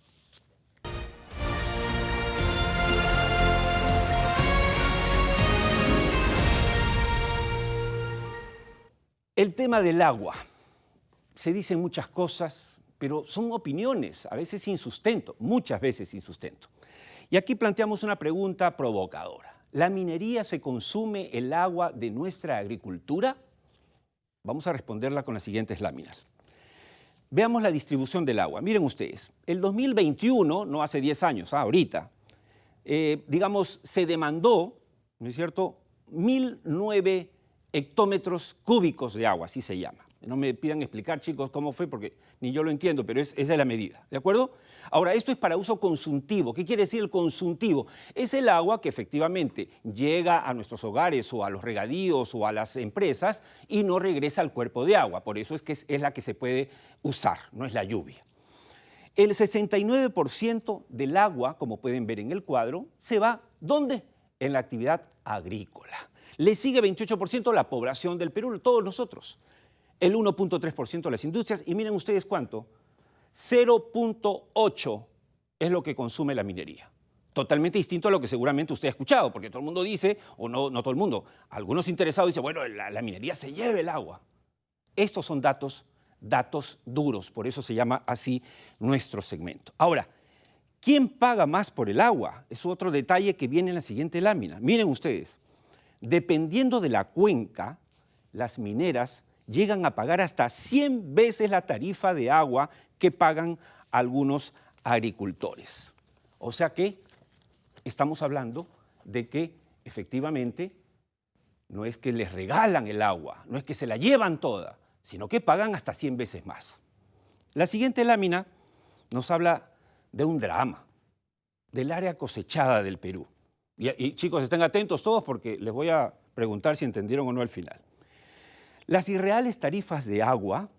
El tema del agua. Se dicen muchas cosas, pero son opiniones, a veces sin sustento, muchas veces sin sustento. Y aquí planteamos una pregunta provocadora. ¿La minería se consume el agua de nuestra agricultura? Vamos a responderla con las siguientes láminas. Veamos la distribución del agua. Miren ustedes, el 2021, no hace 10 años, ahorita, digamos, se demandó, ¿no es cierto?, 1.009 hectómetros cúbicos de agua, así se llama. No me pidan explicar, chicos, cómo fue, porque ni yo lo entiendo, pero esa es la medida, ¿de acuerdo? Ahora, esto es para uso consuntivo. ¿Qué quiere decir el consuntivo? Es el agua que efectivamente llega a nuestros hogares o a los regadíos o a las empresas y no regresa al cuerpo de agua. Por eso es que es la que se puede usar, no es la lluvia. El 69% del agua, como pueden ver en el cuadro, se va, ¿dónde? En la actividad agrícola. Le sigue 28% la población del Perú, todos nosotros. El 1.3% las industrias, y miren ustedes cuánto, 0.8 es lo que consume la minería. Totalmente distinto a lo que seguramente usted ha escuchado, porque todo el mundo dice, o no todo el mundo, algunos interesados dicen, bueno, la minería se lleva el agua. Estos son datos duros, por eso se llama así nuestro segmento. Ahora, ¿quién paga más por el agua? Es otro detalle que viene en la siguiente lámina. Miren ustedes, dependiendo de la cuenca, las mineras llegan a pagar hasta 100 veces la tarifa de agua que pagan algunos agricultores. O sea que estamos hablando de que efectivamente no es que les regalan el agua, no es que se la llevan toda, sino que pagan hasta 100 veces más. La siguiente lámina nos habla de un drama, del área cosechada del Perú. Y chicos, estén atentos todos porque les voy a preguntar si entendieron o no al final. Las irreales tarifas de agua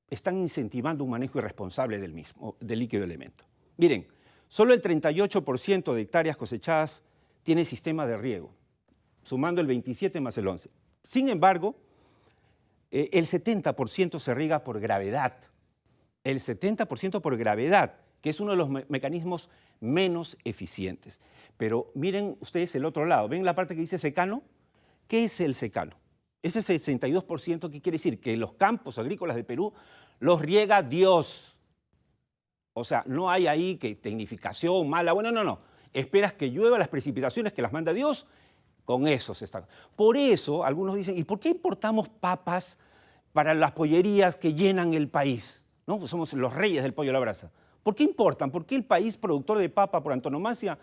están incentivando un manejo irresponsable del mismo, del líquido elemento. Miren, solo el 38% de hectáreas cosechadas tiene sistema de riego, sumando el 27 más el 11. Sin embargo, el 70% se riega por gravedad. El 70% por gravedad, que es uno de los mecanismos menos eficientes. Pero miren ustedes el otro lado. ¿Ven la parte que dice secano? ¿Qué es el secano? Ese 62%, ¿qué quiere decir? Que los campos agrícolas de Perú los riega Dios. O sea, no hay ahí que tecnificación mala. Bueno, no. Esperas que llueva las precipitaciones que las manda Dios, con eso se está. Por eso, algunos dicen, ¿y por qué importamos papas para las pollerías que llenan el país? ¿No? Pues somos los reyes del pollo a la brasa. ¿Por qué importan? ¿Por qué el país productor de papa por antonomasia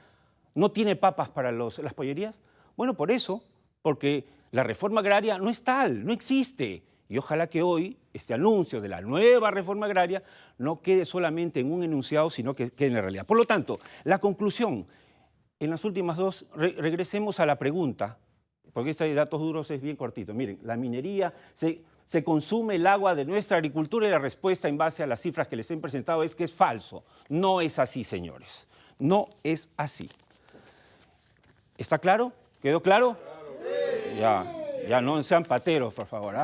no tiene papas para las pollerías? Bueno, por eso, porque la reforma agraria no es tal, no existe. Y ojalá que hoy este anuncio de la nueva reforma agraria no quede solamente en un enunciado, sino que quede en la realidad. Por lo tanto, la conclusión, en las últimas dos, regresemos a la pregunta, porque este de datos duros es bien cortito. Miren, la minería, se consume el agua de nuestra agricultura y la respuesta en base a las cifras que les he presentado es que es falso. No es así, señores. No es así. ¿Está claro? ¿Quedó claro? Ya no sean pateros, por favor.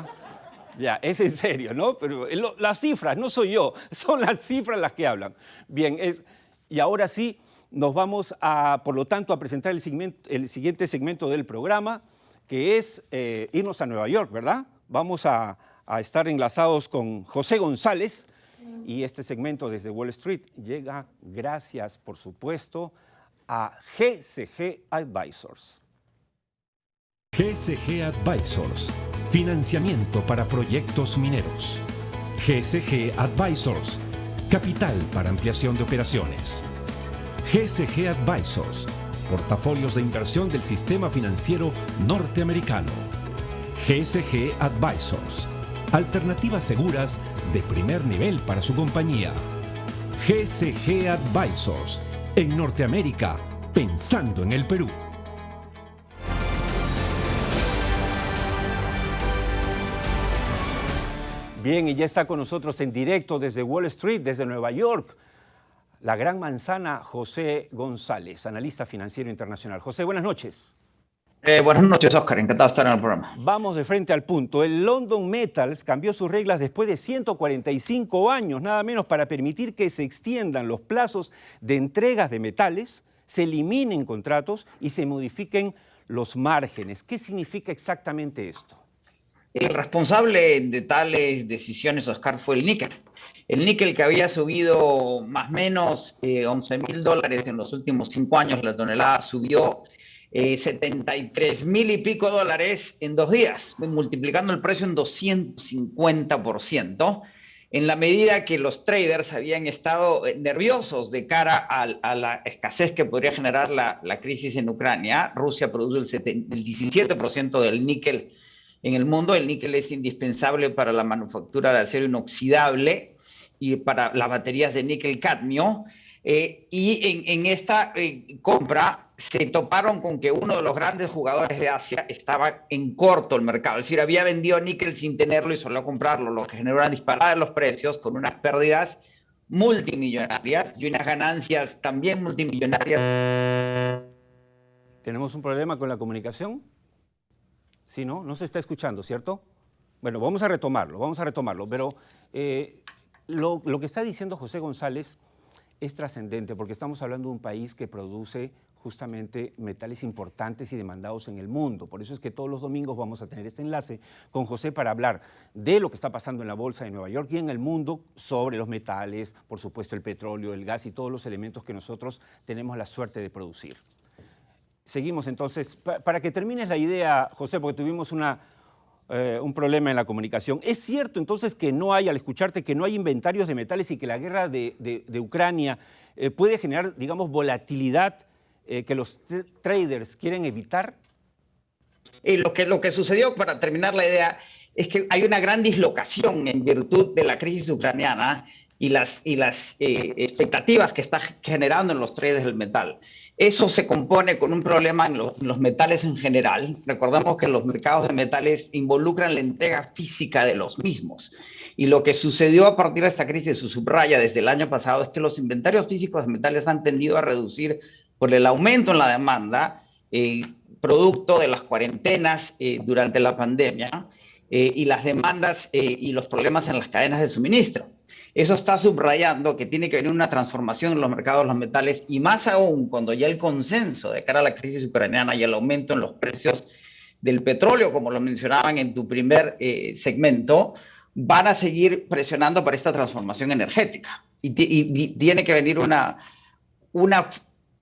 Ya, es en serio, ¿no? Pero las cifras, no soy yo, son las cifras las que hablan. Bien, y ahora sí, nos vamos por lo tanto, a presentar el siguiente segmento del programa, que es irnos a Nueva York, ¿verdad? Vamos a estar enlazados con José González, Y este segmento desde Wall Street llega gracias, por supuesto, a GCG Advisors. GCG Advisors, financiamiento para proyectos mineros. GCG Advisors, capital para ampliación de operaciones. GCG Advisors, portafolios de inversión del sistema financiero norteamericano. GCG Advisors, alternativas seguras de primer nivel para su compañía. GCG Advisors, en Norteamérica, pensando en el Perú. Bien, y ya está con nosotros en directo desde Wall Street, desde Nueva York, la gran manzana, José González, analista financiero internacional. José, buenas noches. Buenas noches, Oscar. Encantado de estar en el programa. Vamos de frente al punto. El London Metals cambió sus reglas después de 145 años, nada menos, para permitir que se extiendan los plazos de entregas de metales, se eliminen contratos y se modifiquen los márgenes. ¿Qué significa exactamente esto? El responsable de tales decisiones, Oscar, fue el níquel. El níquel, que había subido más o menos $11.000 en los últimos 5 años, la tonelada subió 73.000 y pico dólares en 2 días, multiplicando el precio en 250%, en la medida que los traders habían estado nerviosos de cara a la escasez que podría generar la crisis en Ucrania. Rusia produce el 17% del níquel en el mundo. El níquel es indispensable para la manufactura de acero inoxidable y para las baterías de níquel-cadmio. Y en esta compra se toparon con que uno de los grandes jugadores de Asia estaba en corto el mercado, es decir, había vendido níquel sin tenerlo y solo comprarlo, lo que generó una disparada en los precios con unas pérdidas multimillonarias y unas ganancias también multimillonarias. ¿Tenemos un problema con la comunicación? Sí, ¿no? No se está escuchando, ¿cierto? Bueno, vamos a retomarlo, pero lo que está diciendo José González es trascendente, porque estamos hablando de un país que produce justamente metales importantes y demandados en el mundo. Por eso es que todos los domingos vamos a tener este enlace con José para hablar de lo que está pasando en la bolsa de Nueva York y en el mundo sobre los metales, por supuesto el petróleo, el gas y todos los elementos que nosotros tenemos la suerte de producir. Seguimos entonces, para que termines la idea, José, porque tuvimos un problema en la comunicación. ¿Es cierto entonces que no hay, al escucharte, que no hay inventarios de metales y que la guerra de Ucrania puede generar, digamos, volatilidad que los traders quieren evitar? Lo que sucedió, para terminar la idea, es que hay una gran dislocación en virtud de la crisis ucraniana y las expectativas que está generando en los traders del metal. Eso se compone con un problema en los metales en general. Recordemos que los mercados de metales involucran la entrega física de los mismos. Y lo que sucedió a partir de esta crisis, se subraya desde el año pasado, es que los inventarios físicos de metales han tendido a reducir por el aumento en la demanda, producto de las cuarentenas durante la pandemia y las demandas y los problemas en las cadenas de suministro. Eso está subrayando que tiene que venir una transformación en los mercados de los metales, y más aún cuando ya el consenso de cara a la crisis ucraniana y el aumento en los precios del petróleo, como lo mencionaban en tu primer segmento, van a seguir presionando para esta transformación energética. Y tiene que venir una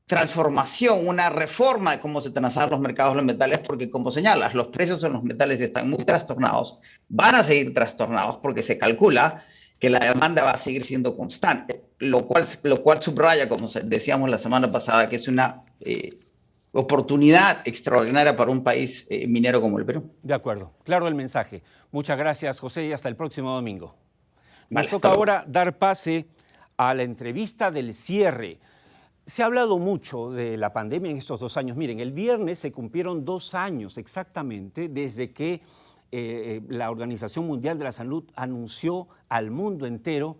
transformación, una reforma de cómo se transan los mercados de los metales, porque, como señalas, los precios en los metales están muy trastornados, van a seguir trastornados porque se calcula que la demanda va a seguir siendo constante, lo cual subraya, como decíamos la semana pasada, que es una oportunidad extraordinaria para un país minero como el Perú. De acuerdo, claro el mensaje. Muchas gracias, José, y hasta el próximo domingo. Nos Vale, toca ahora dar pase a la entrevista del cierre. Se ha hablado mucho de la pandemia en estos 2 años. Miren, el viernes se cumplieron 2 años exactamente desde que la Organización Mundial de la Salud anunció al mundo entero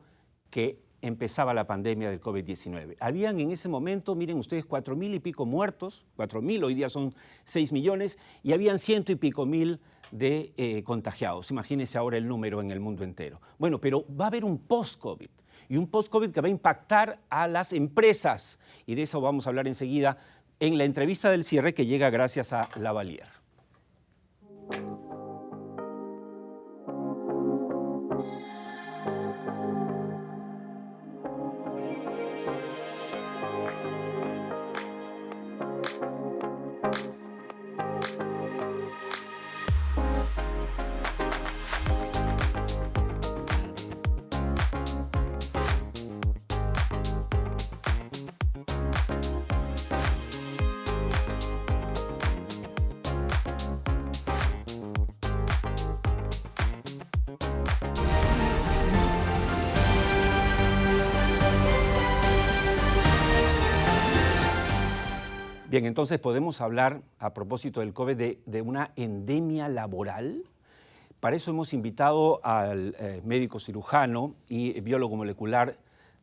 que empezaba la pandemia del COVID-19. Habían en ese momento, miren ustedes, 4.000 y pico muertos, 4.000, hoy día son 6 millones, y habían 100 y pico mil de contagiados. Imagínense ahora el número en el mundo entero. Bueno, pero va a haber un post-COVID, y un post-COVID que va a impactar a las empresas, y de eso vamos a hablar enseguida en la entrevista del cierre que llega gracias a Lavalier. Bien, entonces podemos hablar, a propósito del COVID, de una endemia laboral. Para eso hemos invitado al médico cirujano y biólogo molecular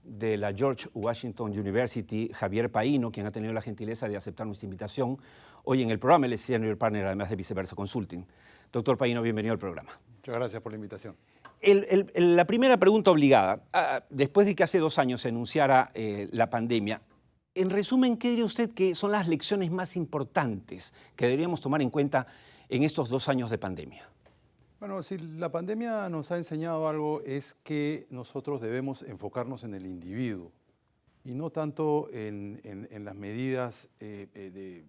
de la George Washington University, Javier Paino, quien ha tenido la gentileza de aceptar nuestra invitación hoy en el programa. Él es Senior Partner, además de Viceversa Consulting. Doctor Paino, bienvenido al programa. Muchas gracias por la invitación. La primera pregunta obligada, después de que hace 2 años se anunciara la pandemia, en resumen, ¿qué diría usted que son las lecciones más importantes que deberíamos tomar en cuenta en estos 2 años de pandemia? Bueno, si la pandemia nos ha enseñado algo es que nosotros debemos enfocarnos en el individuo y no tanto en las medidas que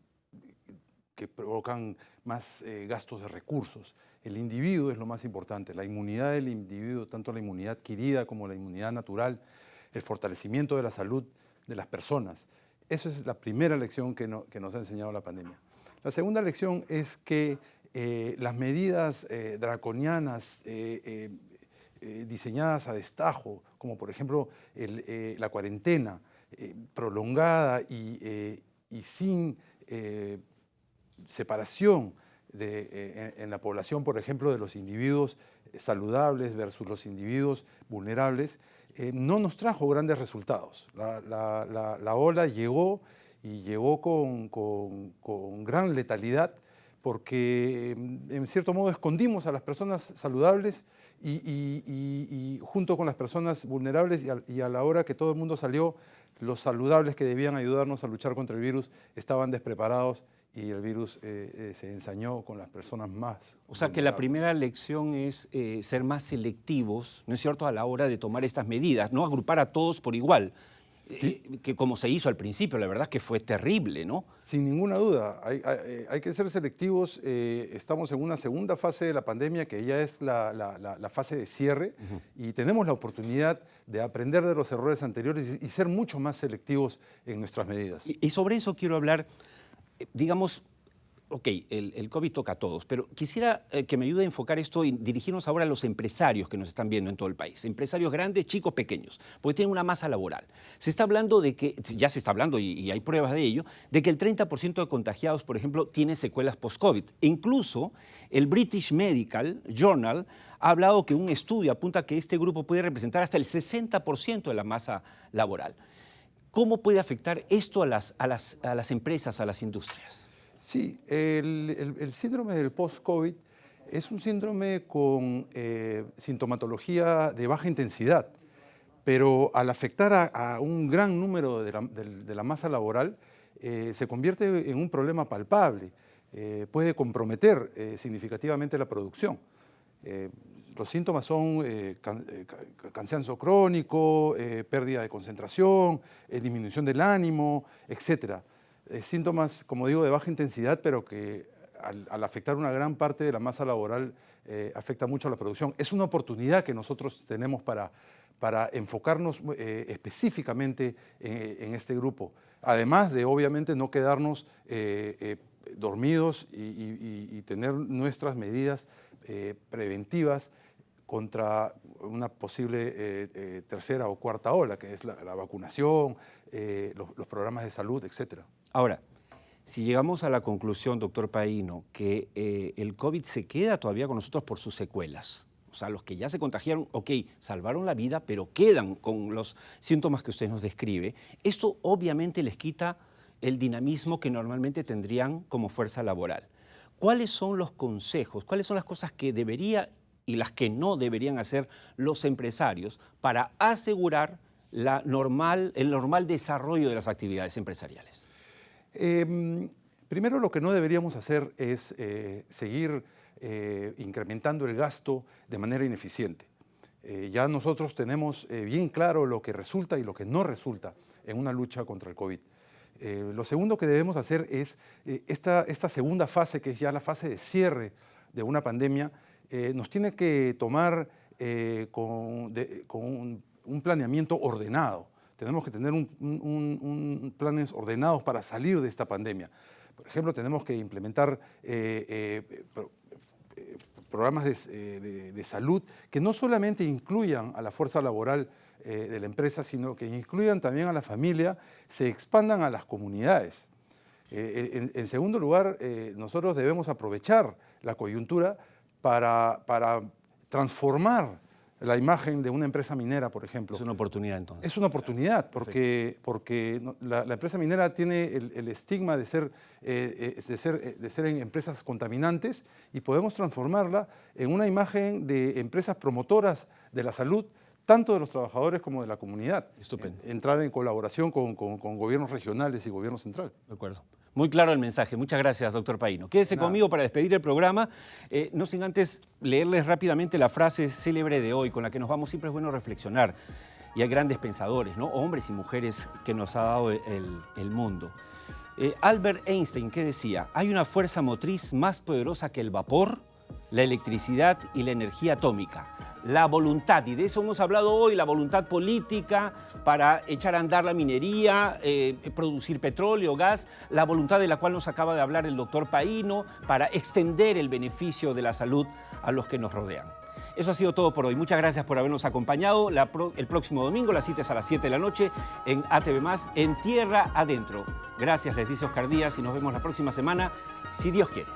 provocan más gastos de recursos. El individuo es lo más importante, la inmunidad del individuo, tanto la inmunidad adquirida como la inmunidad natural, el fortalecimiento de la salud de las personas. Esa es la primera lección que nos ha enseñado la pandemia. La segunda lección es que las medidas draconianas diseñadas a destajo, como por ejemplo la cuarentena prolongada y sin separación en la población, por ejemplo, de los individuos saludables versus los individuos vulnerables, no nos trajo grandes resultados. La ola llegó y llegó con gran letalidad porque en cierto modo escondimos a las personas saludables y junto con las personas vulnerables y a la hora que todo el mundo salió, los saludables que debían ayudarnos a luchar contra el virus estaban despreparados y el virus se ensañó con las personas más. O sea que la primera lección es ser más selectivos, ¿no es cierto?, a la hora de tomar estas medidas, no agrupar a todos por igual, sí. Que como se hizo al principio, la verdad es que fue terrible, ¿no? Sin ninguna duda, hay que ser selectivos. Estamos en una segunda fase de la pandemia que ya es la fase de cierre y tenemos la oportunidad de aprender de los errores anteriores y ser mucho más selectivos en nuestras medidas. Y sobre eso quiero hablar. Digamos, ok, el COVID toca a todos, pero quisiera que me ayude a enfocar esto y dirigirnos ahora a los empresarios que nos están viendo en todo el país. Empresarios grandes, chicos, pequeños, porque tienen una masa laboral. Se está hablando de que, ya se está hablando y hay pruebas de ello, de que el 30% de contagiados, por ejemplo, tiene secuelas post-COVID. E incluso el British Medical Journal ha hablado que un estudio apunta que este grupo puede representar hasta el 60% de la masa laboral. ¿Cómo puede afectar esto a las empresas, a las industrias? Sí, el síndrome del post-COVID es un síndrome con sintomatología de baja intensidad, pero al afectar a un gran número de la masa laboral, se convierte en un problema palpable, puede comprometer significativamente la producción. Los síntomas son cansancio crónico, pérdida de concentración, disminución del ánimo, etc. Síntomas, como digo, de baja intensidad, pero que al afectar una gran parte de la masa laboral afecta mucho a la producción. Es una oportunidad que nosotros tenemos para enfocarnos específicamente en este grupo. Además de, obviamente, no quedarnos dormidos y tener nuestras medidas preventivas contra una posible tercera o cuarta ola, que es la vacunación, los programas de salud, etc. Ahora, si llegamos a la conclusión, doctor Paino, que el COVID se queda todavía con nosotros por sus secuelas, o sea, los que ya se contagiaron, ok, salvaron la vida, pero quedan con los síntomas que usted nos describe, esto obviamente les quita el dinamismo que normalmente tendrían como fuerza laboral. ¿Cuáles son los consejos, cuáles son las cosas que debería y las que no deberían hacer los empresarios para asegurar el normal desarrollo de las actividades empresariales? Primero, lo que no deberíamos hacer es seguir incrementando el gasto de manera ineficiente. Ya nosotros tenemos bien claro lo que resulta y lo que no resulta en una lucha contra el COVID. Lo segundo que debemos hacer es esta segunda fase, que es ya la fase de cierre de una pandemia, nos tiene que tomar con un planeamiento ordenado. Tenemos que tener planes ordenados para salir de esta pandemia. Por ejemplo, tenemos que implementar programas de salud que no solamente incluyan a la fuerza laboral de la empresa, sino que incluyan también a la familia, se expandan a las comunidades. En segundo lugar, nosotros debemos aprovechar la coyuntura para transformar la imagen de una empresa minera, por ejemplo. Es una oportunidad, entonces. Es una oportunidad, porque la empresa minera tiene el estigma de ser en empresas contaminantes, y podemos transformarla en una imagen de empresas promotoras de la salud, tanto de los trabajadores como de la comunidad. Estupendo. Entrar en colaboración con gobiernos regionales y gobierno central. De acuerdo. Muy claro el mensaje. Muchas gracias, doctor Paino. Quédese conmigo para despedir el programa, no sin antes leerles rápidamente la frase célebre de hoy, con la que nos vamos. Siempre es bueno reflexionar. Y hay grandes pensadores, ¿no? Hombres y mujeres que nos ha dado el mundo. Albert Einstein, ¿qué decía? Hay una fuerza motriz más poderosa que el vapor, la electricidad y la energía atómica. La voluntad, y de eso hemos hablado hoy, la voluntad política para echar a andar la minería, producir petróleo, gas, la voluntad de la cual nos acaba de hablar el doctor Paino para extender el beneficio de la salud a los que nos rodean. Eso ha sido todo por hoy. Muchas gracias por habernos acompañado. El próximo domingo la cita es a las 7 de la noche en ATV+, en Tierra Adentro. Gracias, les dice Oscar Díaz, y nos vemos la próxima semana, si Dios quiere.